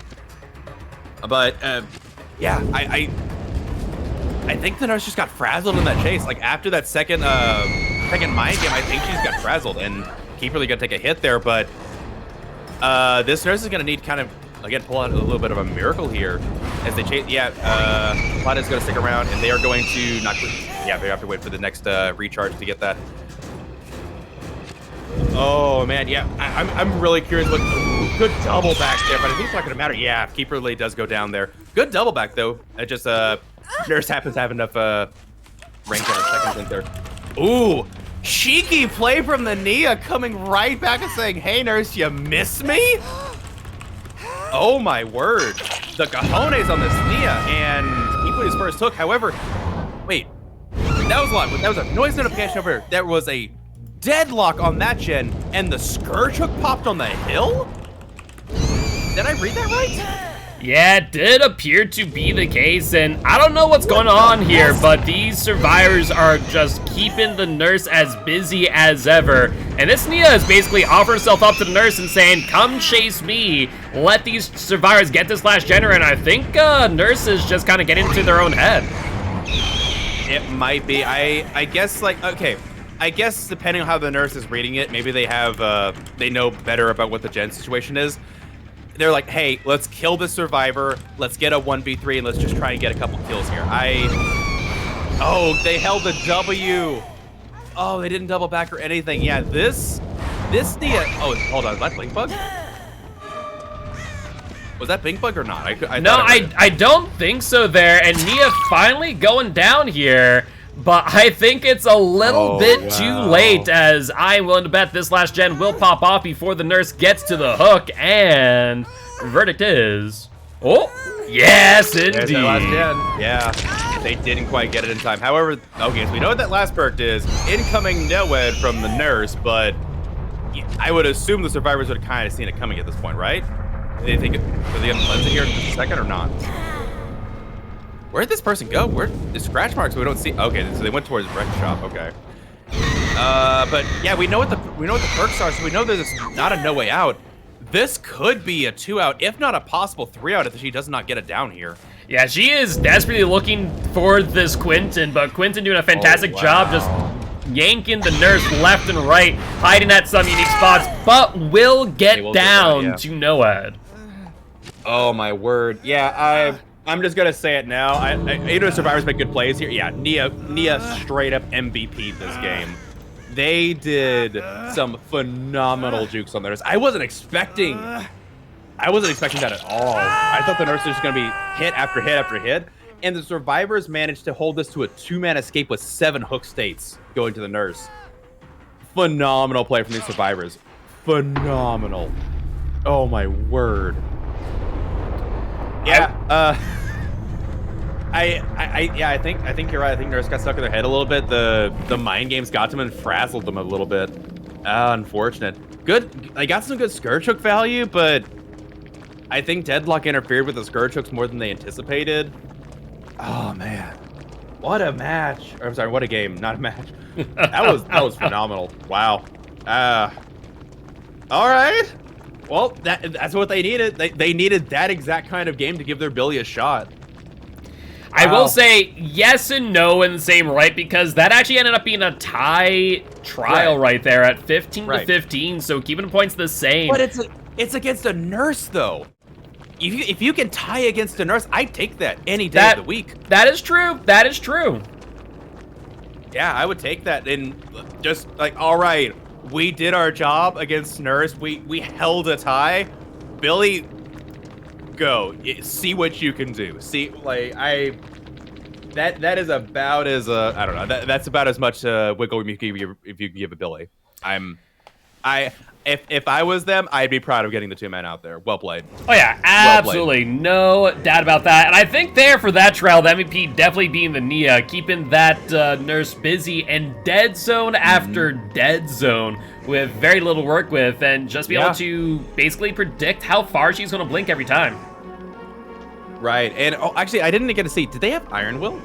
But, I think the nurse just got frazzled in that chase. Like after that second mind game, I think she just got frazzled, and Keeperly gonna take a hit there. But this nurse is gonna need kind of again pull out a little bit of a miracle here as they chase. Yeah, Plata is gonna stick around, and they are going to not. Yeah, they have to wait for the next recharge to get that. Oh man, yeah, I'm really curious. What good double back there, but I think it's not gonna matter. Yeah, Keeperly does go down there. Good double back though. It just Nurse happens to have enough range on her seconds in there. Ooh, cheeky play from the Nia, coming right back and saying, "Hey Nurse, you miss me?" Oh my word, the cojones on this Nia, and Keeperly's first hook. However, wait, that was a lot. That was a noise notification over here. There was a deadlock on that gen, and the Scourge hook popped on the hill? Did I read that right? Yeah, it did appear to be the case, and I don't know what's going on here, but these survivors are just keeping the nurse as busy as ever. And this Nia is basically offering herself up to the nurse and saying, come chase me, let these survivors get this last gener, and I think nurse is just kind of getting into their own head. It might be. I guess, like, okay. I guess depending on how the nurse is reading it, maybe they have, they know better about what the gen situation is. They're like, hey, let's kill the survivor, let's get a 1v3, and let's just try and get a couple kills here. Oh, they held the W. Oh, they didn't double back or anything. Yeah, this Nia, oh, hold on, is that Blink Bug? Was that Blink Bug or not? I don't think so there, and Nia finally going down here. But I think it's a little bit too late, as I'm willing to bet this last gen will pop off before the nurse gets to the hook, and verdict is, oh, yes, indeed. There's that last gen. Yeah, they didn't quite get it in time. However, okay, so we know what that last perk is. Incoming no-ed from the nurse, but I would assume the survivors would have kind of seen it coming at this point, right? Do they think, are they going to cleanse it here in just a second or not? Where'd this person go? Where the scratch marks? We don't see. Okay, so they went towards wreck shop. Okay. But yeah, we know what the perks are, so we know there's not a no way out. This could be a 2-out, if not a possible 3-out, if she does not get it down here. Yeah, she is desperately looking for this Quentin, but Quentin doing a fantastic job just yanking the nurse left and right, hiding at some unique spots, but will get down to no-ed. Oh my word. Yeah, I'm just gonna say it now. You know, survivors make good plays here. Yeah, Nia straight up MVP this game. They did some phenomenal jukes on theirs. I wasn't expecting that at all. I thought the nurse was just gonna be hit after hit after hit, and the survivors managed to hold this to a 2-man escape with 7 hook states going to the nurse. Phenomenal play from these survivors. Phenomenal. Oh my word. Yeah, I think you're right. I think Nurse got stuck in their head a little bit. The mind games got them and frazzled them a little bit. Unfortunate. Good, I got some good Scourge Hook value, but I think Deadlock interfered with the Scourge Hooks more than they anticipated. Oh man, what a match! Or, I'm sorry, what a game, not a match. That was phenomenal. Wow. All right. Well, that's what they needed. They needed that exact kind of game to give their Billy a shot. I will say yes and no in the same right, because that actually ended up being a tie trial right there at 15 to 15, so keeping points the same. But it's against a nurse, though. If you can tie against a nurse, I'd take that any day of the week. That is true. That is true. Yeah, I would take that. And just like, all right, we did our job against nurse. We held a tie. Billy, go. See what you can do. See, like, that is about as I don't know. That's about as much wiggle room you can give if you give a Billy. If I was them, I'd be proud of getting the 2-man out there. Well played. Oh yeah, absolutely, no doubt about that. And I think there for that trial, the MVP definitely being the Nia, keeping that nurse busy and dead zone after dead zone with very little work with, and just be able to basically predict how far she's going to blink every time. Right, and actually, I didn't get to see. Did they have Iron Will?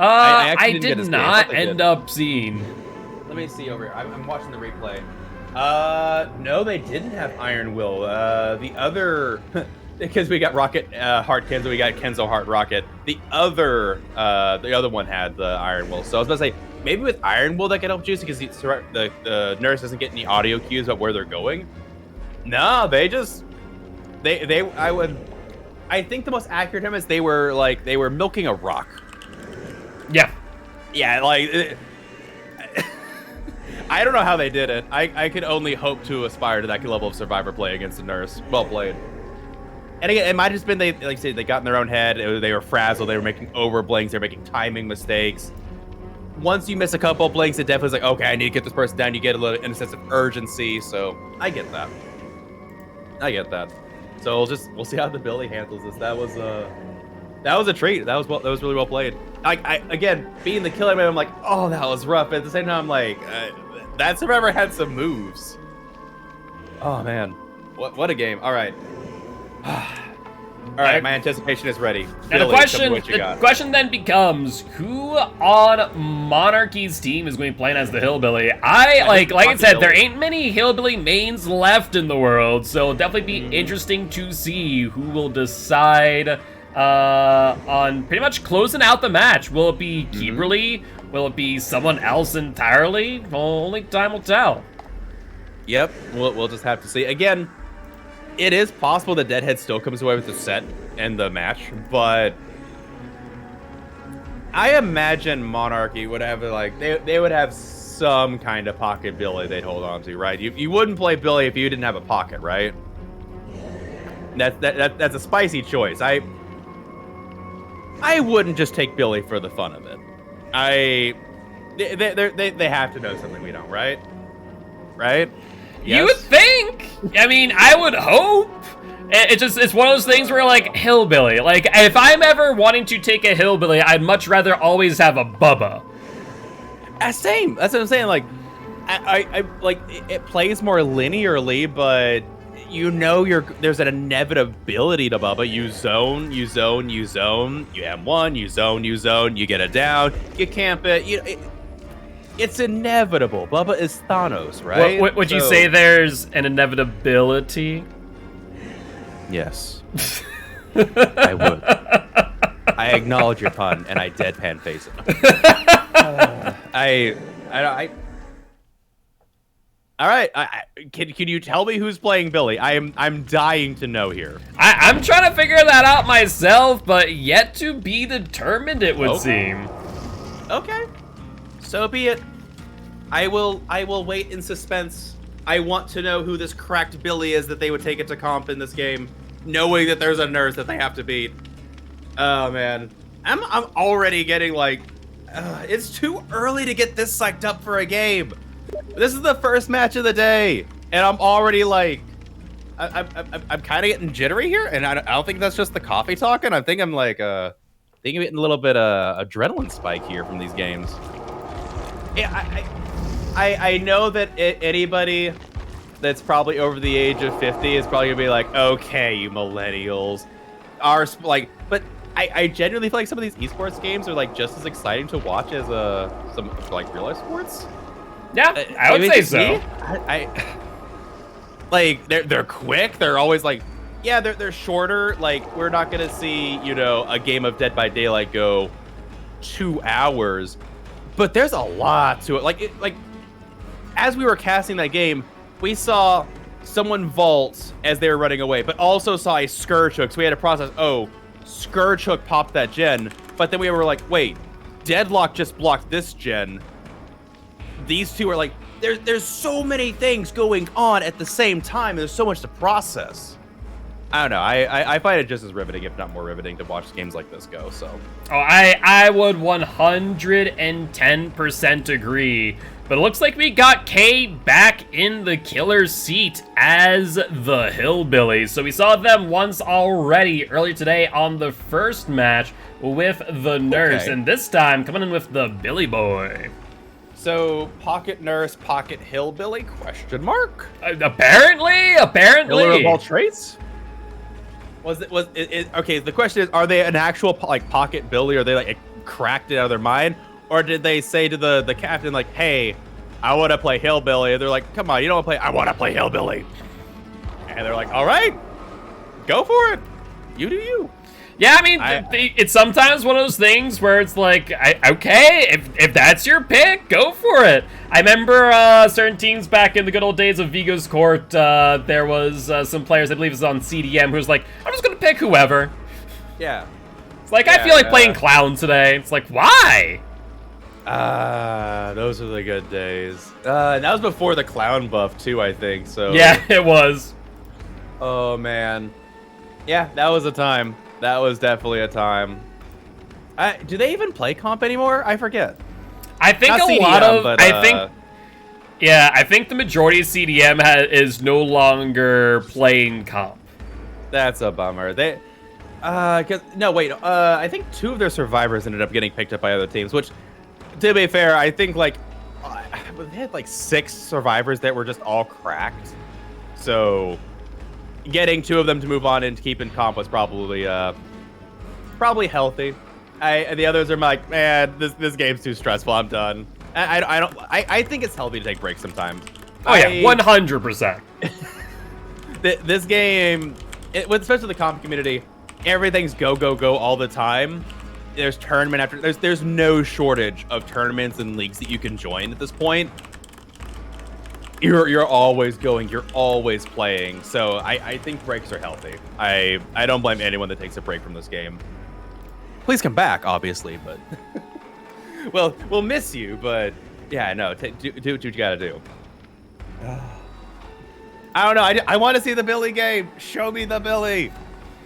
I did not end up seeing. Let me see over here. I'm watching the replay. No, they didn't have Iron Will. The because we got Rocket Heart Kenzo, we got Kenzo Heart Rocket. The other one had the Iron Will. So I was about to say, maybe with Iron Will that could help Juicy because the nurse doesn't get any audio cues about where they're going. No, I think the most accurate term is they were milking a rock. Yeah. Yeah, like I don't know how they did it. I could only hope to aspire to that level of survivor play against a nurse. Well played. And again, it might have just been they got in their own head. They were frazzled. They were making over blinks. They were making timing mistakes. Once you miss a couple blinks, it definitely is like, okay, I need to get this person down. You get a little in a sense of urgency. So I get that. So we'll see how the Billy handles this. That was a treat. That was really well played. I again, being the killer man, I'm like, oh, that was rough. At the same time, I'm like, that survivor had some moves. Oh man, what a game! All right. All right, my anticipation is ready. Now Billy, the question then becomes, who on Monarchy's team is going to be playing as the Hillbilly? Like I said, there ain't many Hillbilly mains left in the world, so it'll definitely be interesting to see who will decide on pretty much closing out the match. Will it be Kimberly? Will it be someone else entirely? Well, only time will tell. Yep, we'll just have to see. Again, it is possible that Deadhead still comes away with the set and the match, but I imagine Monarchy would have they would have some kind of pocket Billy they'd hold on to, right? You wouldn't play Billy if you didn't have a pocket, right? That's a spicy choice. I wouldn't just take Billy for the fun of it. They have to know something we don't, right? Right? Yes? You would think. I mean, I would hope. It's one of those things where, like, Hillbilly. Like, if I'm ever wanting to take a Hillbilly, I'd much rather always have a Bubba. Same. That's what I'm saying. Like, I like it plays more linearly, but you know there's an inevitability to Bubba. You zone, you M1, you zone, you get it down, you camp it. It's inevitable. Bubba is Thanos, right? Would you say there's an inevitability? Yes. I would. I acknowledge your pun, and I deadpan face it. All right. Can you tell me who's playing Billy? I'm dying to know here. I'm trying to figure that out myself, but yet to be determined, it would seem. Okay. So be it. I will wait in suspense. I want to know who this cracked Billy is that they would take it to comp in this game, knowing that there's a nurse that they have to beat. Oh man, I'm already getting like, it's too early to get this psyched up for a game. This is the first match of the day, and I'm already like, I'm kind of getting jittery here, and I don't think that's just the coffee talking. I think I'm like, I'm getting a little bit adrenaline spike here from these games. Yeah, I know that anybody that's probably over the age of 50 is probably gonna be like, okay, you millennials are like, but I genuinely feel like some of these esports games are like just as exciting to watch as some like real life sports. Yeah, I would say so. Like they're quick. They're always like, yeah, they're shorter. Like we're not gonna see, you know, a game of Dead by Daylight go 2 hours, but there's a lot to it. Like as we were casting that game, we saw someone vault as they were running away, but also saw a Scourge Hook. So we had to process, oh, Scourge Hook popped that gen, but then we were like, wait, Deadlock just blocked this gen. These two are like, there's so many things going on at the same time, and there's so much to process. I don't know. I find it just as riveting, if not more riveting, to watch games like this go. So. Oh, I would 110% agree. But it looks like we got Kay back in the killer's seat as the Hillbillies. So we saw them once already earlier today on the first match with the nurse, and this time coming in with the Billy Boy. So, pocket nurse, pocket hillbilly, question mark? Apparently. Killer of all traits? Okay, the question is, are they an actual, like, pocket Billy, or are they, like, cracked it out of their mind? Or did they say to the captain, like, hey, I want to play hillbilly? And they're like, come on, you don't want to play, I want to play hillbilly. And they're like, all right, go for it. You do you. Yeah, I mean, it's sometimes one of those things where it's like, okay, if that's your pick, go for it. I remember certain teams back in the good old days of Vigo's Court, there was some players, I believe it was on CDM, who was like, I'm just going to pick whoever. Yeah. It's like, I feel like playing Clown today. It's like, why? Those are the good days. And that was before the Clown buff, too, I think, so. Yeah, it was. Oh, man. Yeah, that was a time. That was definitely a time. Do they even play comp anymore? I forget. I think Not a CDM, lot of... but, I think the majority of CDM is no longer playing comp. That's a bummer. I think 2 of their survivors ended up getting picked up by other teams, which, to be fair, I think, like, they had, like, 6 survivors that were just all cracked. So, getting 2 of them to move on and keep in comp was probably healthy. The others are like, man, this game's too stressful. I'm done. I think it's healthy to take breaks sometimes. Oh yeah, 100%. This game, especially the comp community, everything's go all the time. There's tournament after there's no shortage of tournaments and leagues that you can join at this point. You're always going, you're always playing. So I think breaks are healthy. I don't blame anyone that takes a break from this game. Please come back, obviously, but well, we'll miss you, but yeah, no, do what you gotta do. I don't know. I want to see the Billy game. Show me the Billy.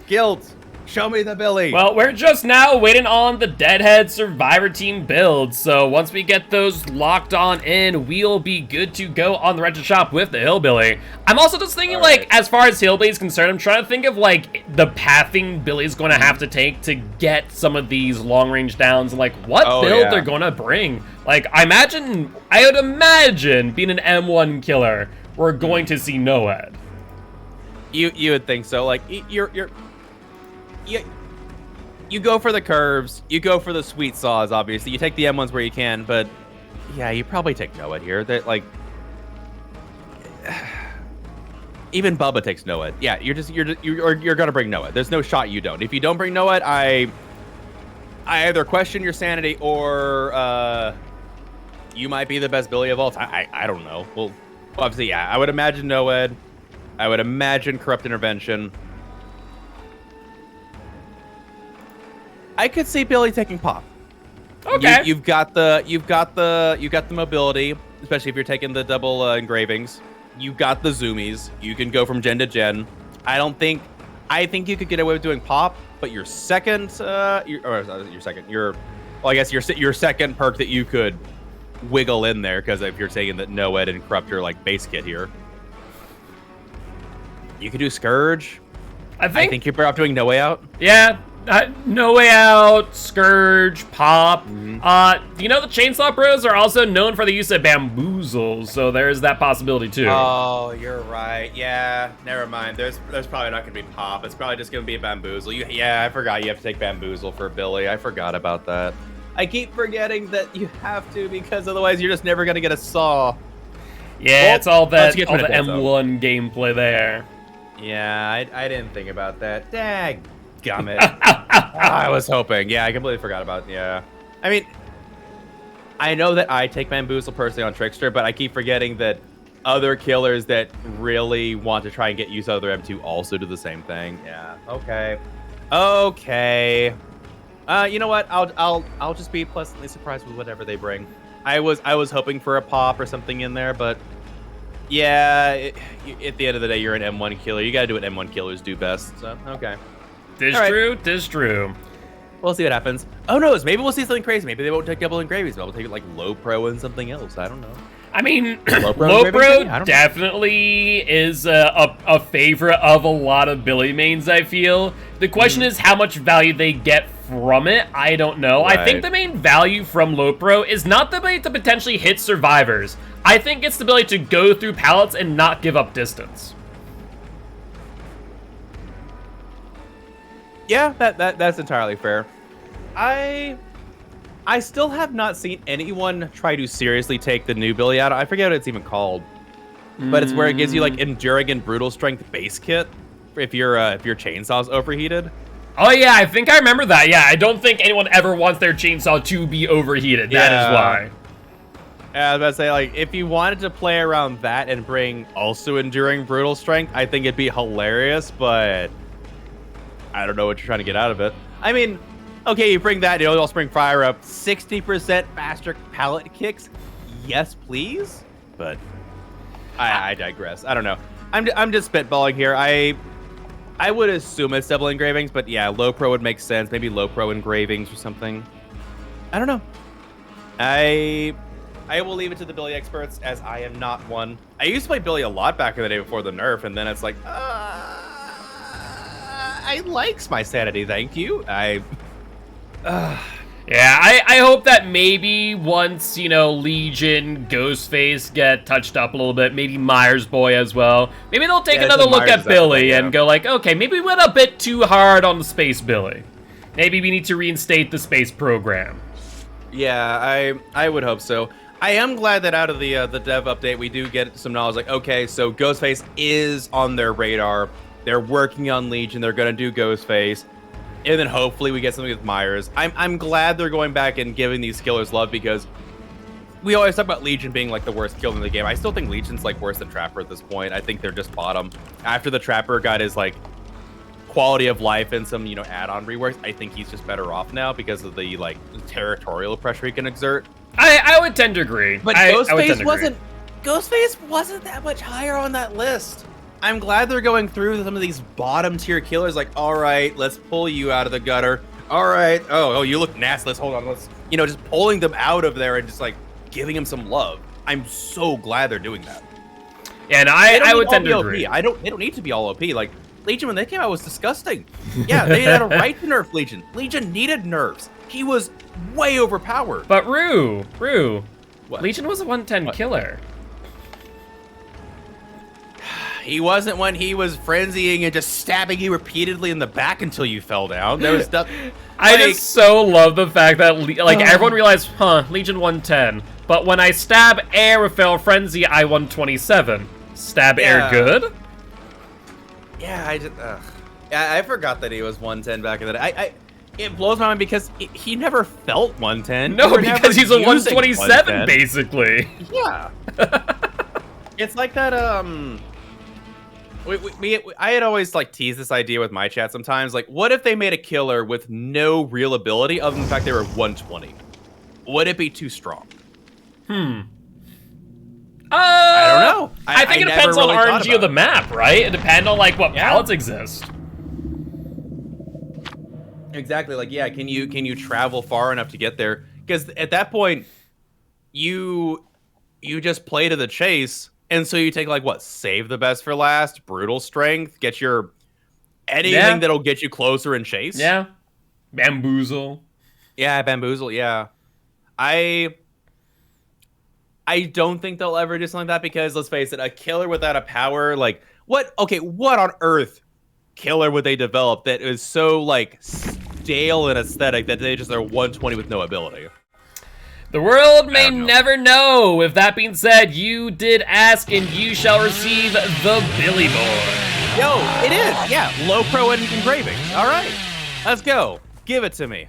Guilt. Show me the Billy. Well, we're just now waiting on the Deadhead Survivor Team builds. So once we get those locked on in, we'll be good to go on the Retro Shop with the Hillbilly. I'm also just thinking, like, as far as Hillbilly is concerned, I'm trying to think of, like, the pathing Billy's going to have to take to get some of these long-range downs, and, like, what build they're going to bring. Like, I would imagine, being an M1 killer, we're going to see Noed. You would think so. Like, you go for the curves, you go for the sweet saws, obviously. You take the M1s where you can, but yeah, you probably take Noed here. That, like, even Bubba takes Noed. Yeah, you're gonna bring Noed. There's no shot you don't. If you don't bring Noed, I either question your sanity or you might be the best Billy of all time. I don't know. Well, obviously, yeah, I would imagine Noed. I would imagine Corrupt Intervention. I could see Billy taking Pop. Okay. You've got the mobility, especially if you're taking the double engravings. You've got the zoomies. You can go from gen to gen. I think you could get away with doing Pop, but your second your second perk that you could wiggle in there, because if you're taking the Noed and Corrupt are like base kit here, you could do Scourge. I think you're better off doing No Way Out. Yeah. No Way Out, Scourge, Pop. You know, the Chainsaw Bros are also known for the use of bamboozles, so there's that possibility too. Oh, you're right. Yeah, never mind. There's probably not going to be Pop. It's probably just going to be a bamboozle. Yeah, I forgot you have to take bamboozle for Billy. I forgot about that. I keep forgetting that you have to, because otherwise you're just never going to get a saw. Yeah, well, it's all the M1 gameplay there. Yeah, I didn't think about that. Dag. Gummit. I was hoping. Yeah, I completely forgot about it. Yeah. I mean, I know that I take Bamboozle personally on Trickster, but I keep forgetting that other killers that really want to try and get use out of their M2 also do the same thing. Yeah. Okay. You know what? I'll just be pleasantly surprised with whatever they bring. I was hoping for a Pop or something in there, but yeah, at the end of the day, you're an M1 killer. You got to do what M1 killers do best. So, okay. Tis true. We'll see what happens. Oh, no, maybe we'll see something crazy. Maybe they won't take double engravings. Maybe we'll take it like low pro and something else. I don't know. I mean, low pro definitely is a favorite of a lot of Billy mains, I feel. The question is how much value they get from it. I don't know. Right. I think the main value from low pro is not the ability to potentially hit survivors. I think it's the ability to go through pallets and not give up distance. Yeah, that's entirely fair. I still have not seen anyone try to seriously take the new Billy out. I forget what it's even called. But it's where it gives you, like, Enduring and Brutal Strength base kit. if your chainsaw's overheated. Oh yeah, I think I remember that. Yeah, I don't think anyone ever wants their chainsaw to be overheated. That is why. I was about to say, like, if you wanted to play around that and bring also enduring brutal strength, I think it'd be hilarious, but I don't know what you're trying to get out of it. I mean, okay, you bring that, you also bring fire up, 60% faster pallet kicks. Yes, please, but I digress. I don't know. I'm just spitballing here. I would assume it's double engravings, but yeah, low pro would make sense. Maybe low pro engravings or something. I don't know. I will leave it to the Billy experts, as I am not one. I used to play Billy a lot back in the day before the nerf, and then it's like, I likes my sanity, thank you. Yeah, I hope that maybe once, you know, Legion, Ghostface get touched up a little bit, maybe Myers Boy as well. Maybe they'll take another look at Billy and go like, okay, maybe we went a bit too hard on the Space Billy. Maybe we need to reinstate the space program. Yeah, I would hope so. I am glad that out of the dev update, we do get some knowledge like, okay, so Ghostface is on their radar. They're working on Legion. They're going to do Ghostface. And then hopefully we get something with Myers. I'm glad they're going back and giving these killers love, because we always talk about Legion being like the worst killer in the game. I still think Legion's like worse than Trapper at this point. I think they're just bottom. After the Trapper got his like quality of life and some, you know, add-on reworks, I think he's just better off now because of the like territorial pressure he can exert. I would tend to agree. But Ghostface wasn't that much higher on that list. I'm glad they're going through some of these bottom tier killers. Like, all right, let's pull you out of the gutter. All right, oh, you look nasty. Let's hold on. Let's, you know, just pulling them out of there and just like giving them some love. I'm so glad they're doing that. Yeah, and I would tend to agree. They don't need to be all OP. Like Legion, when they came out, was disgusting. Yeah, they had a right to nerf Legion. Legion needed nerfs. He was way overpowered. But Rue, what? Legion was a 110 killer. He wasn't when he was frenzying and just stabbing you repeatedly in the back until you fell down. There was stuff. I just so love the fact that everyone realized, Legion 110. But when I stab air with Feral Frenzy, I 127. Stab air good? Yeah, I forgot that he was 110 back in the day. It blows my mind because he never felt 110. No, because he's a 127 basically. Yeah. It's like that. I had always like teased this idea with my chat sometimes. Like, what if they made a killer with no real ability other than the fact they were 120? Would it be too strong? I don't know. I think it depends on RNG of the map, right? It depends on like what palettes exist. Exactly. Like, yeah, can you travel far enough to get there? Because at that point, you just play to the chase, and so you take like what? Save the best for last, brutal strength, get your anything that'll get you closer and chase. Yeah. Bamboozle. Yeah, bamboozle. Yeah. I don't think they'll ever do something like that because let's face it, a killer without a power, like what on earth killer would they develop that is so like stale and aesthetic that they just are 120 with no ability? The world may never know. With that being said, you did ask and you shall receive the Billy Boy. Yo, it is. Yeah, low pro and engraving. All right, let's go. Give it to me.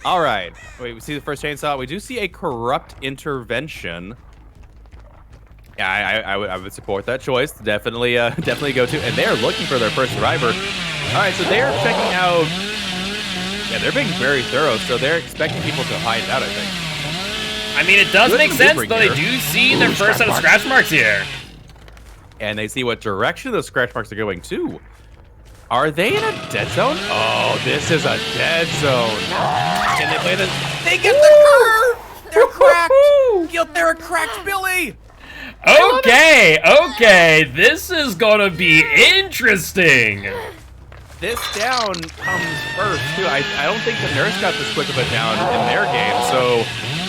All right. Wait, we see the first chainsaw. We do see a corrupt intervention. Yeah, I would support that choice. Definitely go to. And they're looking for their first survivor. All right, so they're checking out. Yeah, they're being very thorough, so they're expecting people to hide out, I think. I mean, it does make sense, though. They do see their first set of scratch marks here. And they see what direction those scratch marks are going to. Are they in a dead zone? Oh, this is a dead zone. Can they play this? They get the curve! They're cracked! They're a cracked Billy! Okay, this is gonna be interesting. This down comes first, too. I don't think the nurse got this quick of a down in their game, so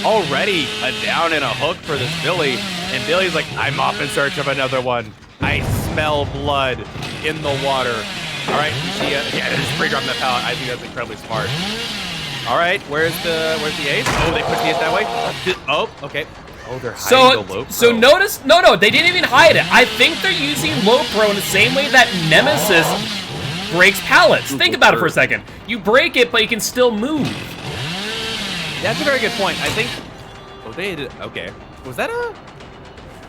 already a down and a hook for this Billy, and Billy's like, I'm off in search of another one. I smell blood in the water. All right, you see, yeah, they're just pre-dropping that pallet. I think that's incredibly smart. All right, where's the ace? Oh, they put the ace that way. Oh, okay. Oh, they're hiding the low pro. So notice, no, they didn't even hide it. I think they're using low pro in the same way that Nemesis breaks pallets. Think about it for a second. You break it, but you can still move. That's a very good point. I think. Oh, they did. Okay. Was that a?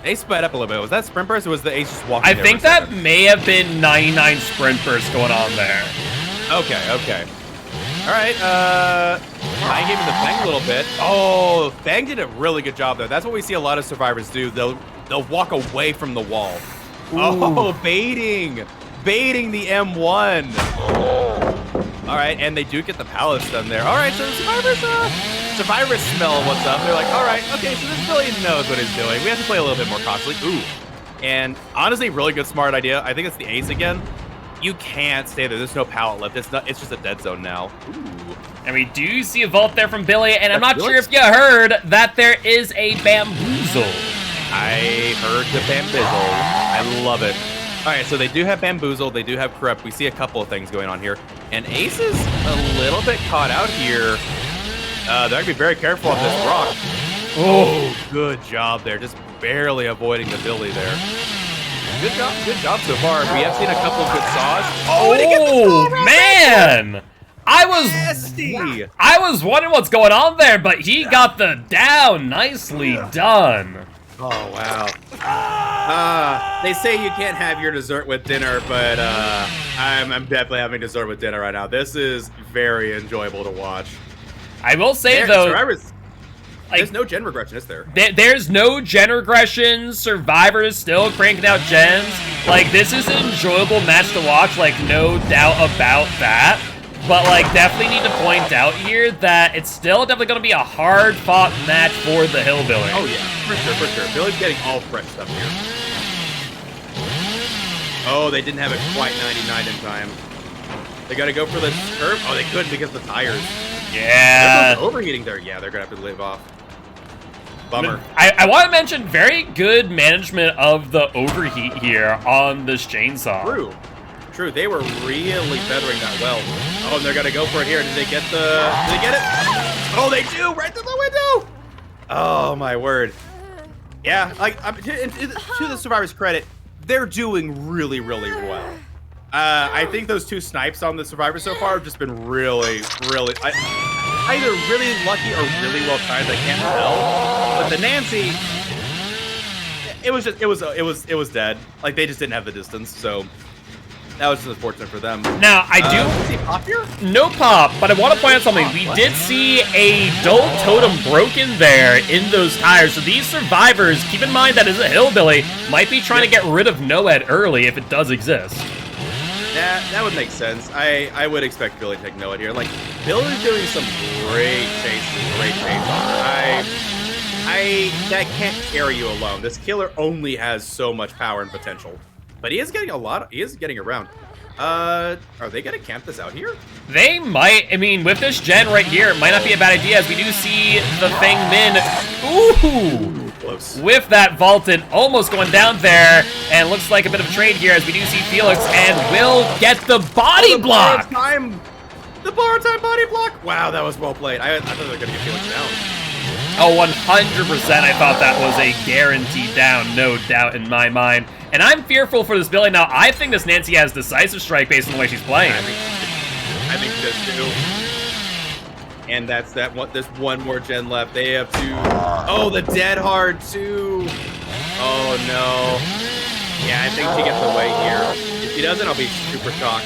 They sped up a little bit. Was that sprint burst or was the ace just walking? I think that may have been 99 sprint burst going on there. Okay. All right. I gave him the Fang a little bit. Oh, Fang did a really good job there. That's what we see a lot of survivors do. They'll walk away from the wall. Ooh. Oh, baiting the M1. All right, and they do get the pallets done there. All right, so the survivors smell what's up. They're like, all right, okay, so this Billy knows what he's doing. We have to play a little bit more cautiously. Ooh, and honestly, really good, smart idea. I think it's the ace again. You can't stay there. There's no pallet left. It's just a dead zone now. Ooh. And we do see a vault there from Billy, and I'm not sure if you heard that there is a bamboozle. I heard the bamboozle. I love it. All right, so they do have bamboozle. They do have corrupt. We see a couple of things going on here. And Ace is a little bit caught out here. They're going to be very careful on this rock. Oh, good job there. Just barely avoiding the Billy there. Good job so far. We have seen a couple of good saws. Oh, man! I was wondering what's going on there, but he got the down. Nicely done. Oh, wow. They say you can't have your dessert with dinner, but I'm definitely having dessert with dinner right now. This is very enjoyable to watch. I will say, though, there's no gen regression, is there? There's no gen regression. Survivors still cranking out gens. Like, this is an enjoyable match to watch, like, no doubt about that. But, like, definitely need to point out here that it's still definitely going to be a hard-fought match for the Hillbilly. Oh, yeah, for sure. Billy's getting all fresh stuff here. Oh, they didn't have it quite 99 in time. They got to go for the curve. Oh, they couldn't because of the tires. Yeah. They're overheating there. Yeah, they're going to have to live off. Bummer. I want to mention very good management of the overheat here on this chainsaw. True. They were really feathering that well. Oh, and they're going to go for it here. Did they get it? Oh, they do! Right through the window! Oh, my word. Yeah, like, to the survivors' credit, they're doing really, really well. I think those two snipes on the survivors so far have just been really, really, either really lucky or really well timed. I can't tell. But the Nancy, it was dead. Like, they just didn't have the distance, so that was just unfortunate for them. Now, I do... Is he pop here? No pop, but I want to point out something. We did see a dull totem broken there in those tires. So these survivors, keep in mind that as a Hillbilly, might be trying to get rid of Noed early if it does exist. That would make sense. I would expect Billy to take Noed here. Like, Billy's doing some great chases. That can't carry you alone. This killer only has so much power and potential. But he is getting around. Are they gonna camp this out here? They might. I mean, with this gen right here, it might not be a bad idea as we do see the Feng Min. Ooh! Close. With that vaulted almost going down there, and looks like a bit of a trade here as we do see Felix and will get the body block. The borrow time body block. Wow, that was well played. I thought they were gonna get Felix down. Oh, 100%. I thought that was a guaranteed down, no doubt in my mind. And I'm fearful for this Billy now. I think this Nancy has decisive strike based on the way she's playing. I think she does too. And that's that. There's one more gen left. They have to. Oh, the dead hard too. Oh no. Yeah, I think she gets away here. If she doesn't, I'll be super shocked.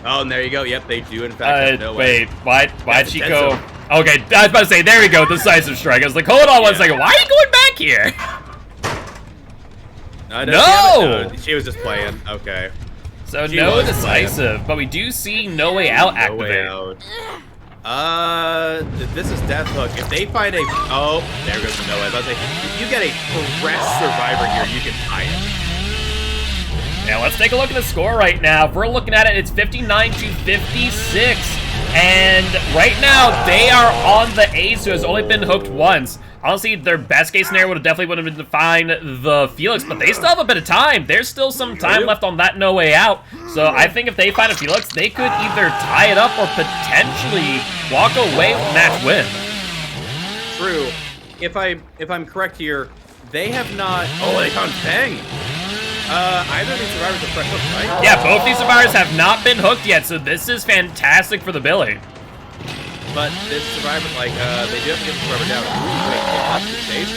Oh, and there you go. Yep, they do in fact. Have no wait, why'd she go? Okay, I was about to say, there we go, decisive strike. I was like, hold on one second, why are you going back here? No! She was just playing. Okay. So no decisive, but we do see No Way Out activate. No Way Out. This is Death Hook. If they find a... Oh, there goes the No Way. I was about to say, if you get a press survivor here, you can tie it. Now let's take a look at the score right now. If we're looking at it, it's 59 to 56. And right now, they are on the ace who has only been hooked once. Honestly, their best case scenario would have definitely been to find the Felix, but they still have a bit of time. There's still some time left on that No Way Out. So I think if they find a Felix, they could either tie it up or potentially walk away with match win. True. if I'm correct here, they have not. Oh, they found Fang. Either of these survivors are fresh hooked, right? Yeah, both these survivors have not been hooked yet, so this is fantastic for the Billy. But this survivor, like, they do have to get the survivor down. Ooh, wait, they lost the stage?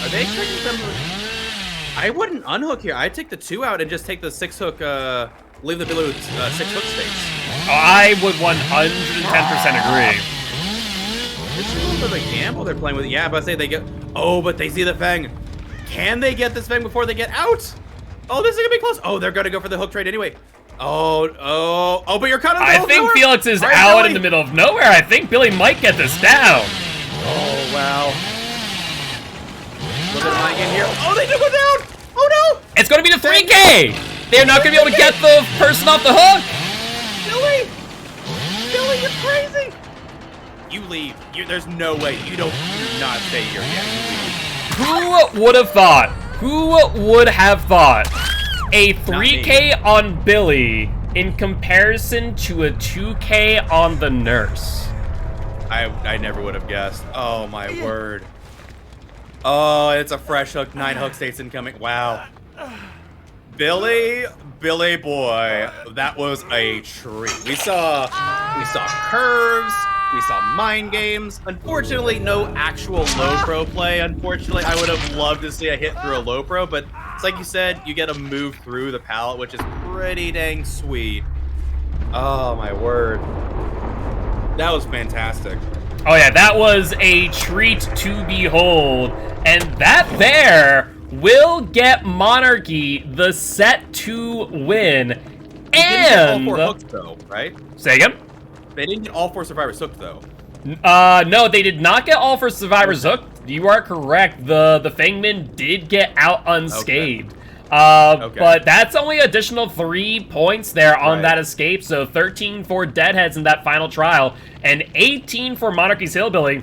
Are they expecting them? I wouldn't unhook here. I'd take the 2 out and just take the 6 hook. Leave the Billy with 6 hook states. I would 110% agree. This is a little bit of a gamble they're playing with. Yeah, but I say they get. Oh, but they see the Fang. Can they get this Fang before they get out? Oh, this is gonna be close. Oh, they're gonna go for the hook trade anyway. Oh, but you're kind of. I think Felix is out in the middle of nowhere. I think Billy might get this down. Oh, wow. Look at my game here. Oh, they do go down. Oh, no. It's going to be the 3K. They're not going to be able to get the person off the hook. Billy, you're crazy. You leave. There's no way. You do not stay here yet. Who would have thought? Who would have thought a 3K on Billy in comparison to a 2K on the nurse? I never would have guessed. Oh, my word. Oh, it's a fresh hook. 9 hook states incoming. Wow. Billy boy, that was a treat. We saw curves. We saw mind games. Unfortunately, no actual low pro play. Unfortunately, I would have loved to see a hit through a low pro, but it's like you said, you get to move through the pallet, which is pretty dang sweet. Oh, my word. That was fantastic. Oh yeah, that was a treat to behold. And that there will get Monarchy the set 2 win. And they didn't get all 4 hooks though, right? Say again? They didn't get all 4 survivors hooked though. No, they did not get all 4 survivors hooked. You are correct. The Fangman did get out unscathed. Okay. But that's only additional 3 points there on that escape. So 13 for Deadheads in that final trial, and 18 for Monarchy's Hillbilly.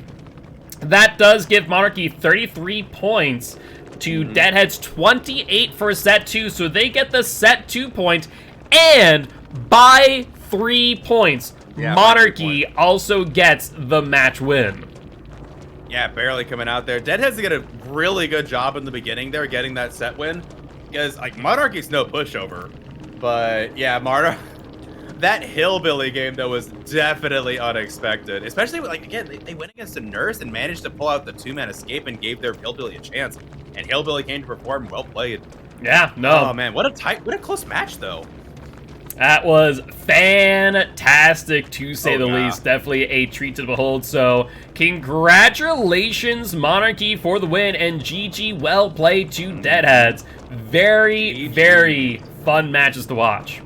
That does give Monarchy 33 points to Deadheads 28 for set 2. So they get the set 2 point, and by 3 points, Monarchy also gets the match win. Yeah, barely coming out there. Deadheads did a really good job in the beginning there, getting that set win. Because, like, Monarchy's no pushover. But, yeah, that Hillbilly game, though, was definitely unexpected. Especially, like, again, they went against a nurse and managed to pull out the 2-man escape and gave their Hillbilly a chance. And Hillbilly came to perform. Well played. Yeah, no. Oh, man, what a close match, though. That was fantastic, to say the least. Definitely a treat to behold. So, congratulations, Monarchy, for the win, and GG, well played to Deadheads. Very, very fun matches to watch.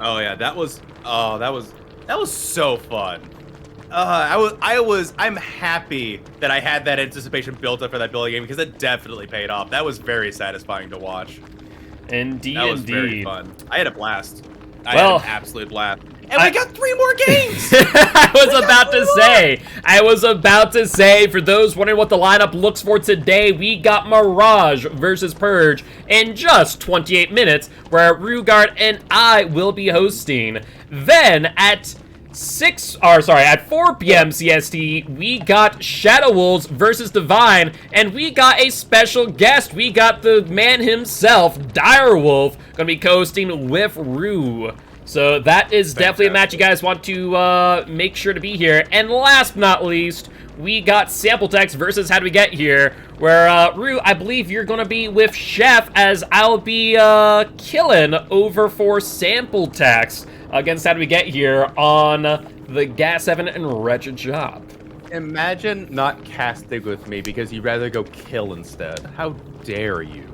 Oh yeah, that was so fun. I'm happy that I had that anticipation built up for that Billy game because it definitely paid off. That was very satisfying to watch. Indeed, that was very fun. I had a blast. I had an absolute blast. And we got 3 more games! I was about to say, for those wondering what the lineup looks for today, we got Mirage versus Purge in just 28 minutes, where Rugaard and I will be hosting. Then at 4 p.m. CST, we got Shadow Wolves versus Divine, and we got a special guest. We got the man himself, Direwolf, gonna be co-hosting with Rue. So that is definitely a match you guys want to make sure to be here. And last but not least, we got Sample Text versus How Do We Get Here, where, Rue, I believe you're going to be with Chef, as I'll be killing over for Sample Text against How Do We Get Here on the Gas 7 and Wretched Job. Imagine not casting with me because you'd rather go kill instead. How dare you?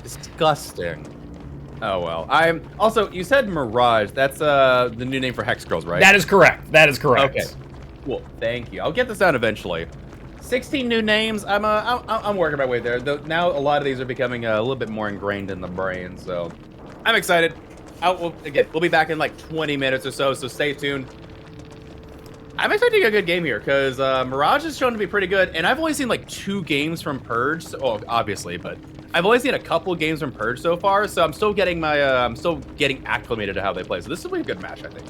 Disgusting. Oh, well. Also, you said Mirage. That's the new name for Hex Girls, right? That is correct. Okay. Cool. Thank you. I'll get this out eventually. 16 new names. I'm working my way there. Though now a lot of these are becoming a little bit more ingrained in the brain, so I'm excited. We'll be back in like 20 minutes or so stay tuned. I'm expecting a good game here because Mirage is shown to be pretty good, and I've only seen like 2 games from Purge. Obviously, but I've only seen a couple games from Purge so far, so I'm still getting acclimated to how they play. So this will be a good match, I think.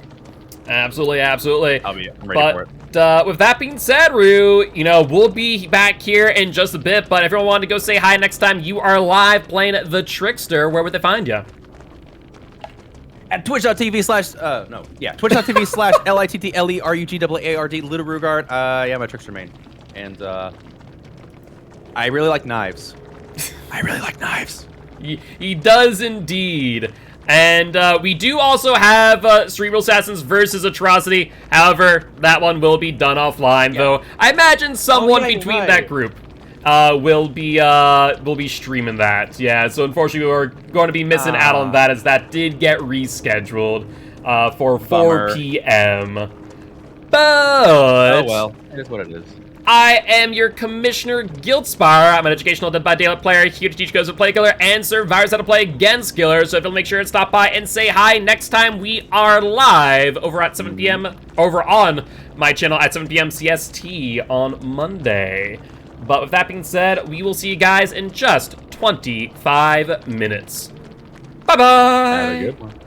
Absolutely, absolutely. I'm ready for it. But with that being said, Rue, you know, we'll be back here in just a bit, but if everyone wanted to go say hi next time you are live playing The Trickster, where would they find you? At twitch.tv slash, twitch.tv slash littlerugaard, littlerugaard. Yeah, I'm a Trickster main. And, I really like knives. I really like knives. He does indeed. And we do also have Cerebral Assassins versus Atrocity. However, that one will be done offline, though. I imagine someone between that group will be streaming that. Yeah, so unfortunately, we're going to be missing out on that, as that did get rescheduled for 4 p.m. But oh well, it is what it is. I am your Commissioner Giltspire. I'm an educational Dead by Daylight player here to teach ghosts to play killer and survivors how to play against killer. So if you'll make sure to stop by and say hi next time we are live over at 7 p.m. over on my channel at 7 p.m. CST on Monday. But with that being said, we will see you guys in just 25 minutes. Bye-bye! Have a good one.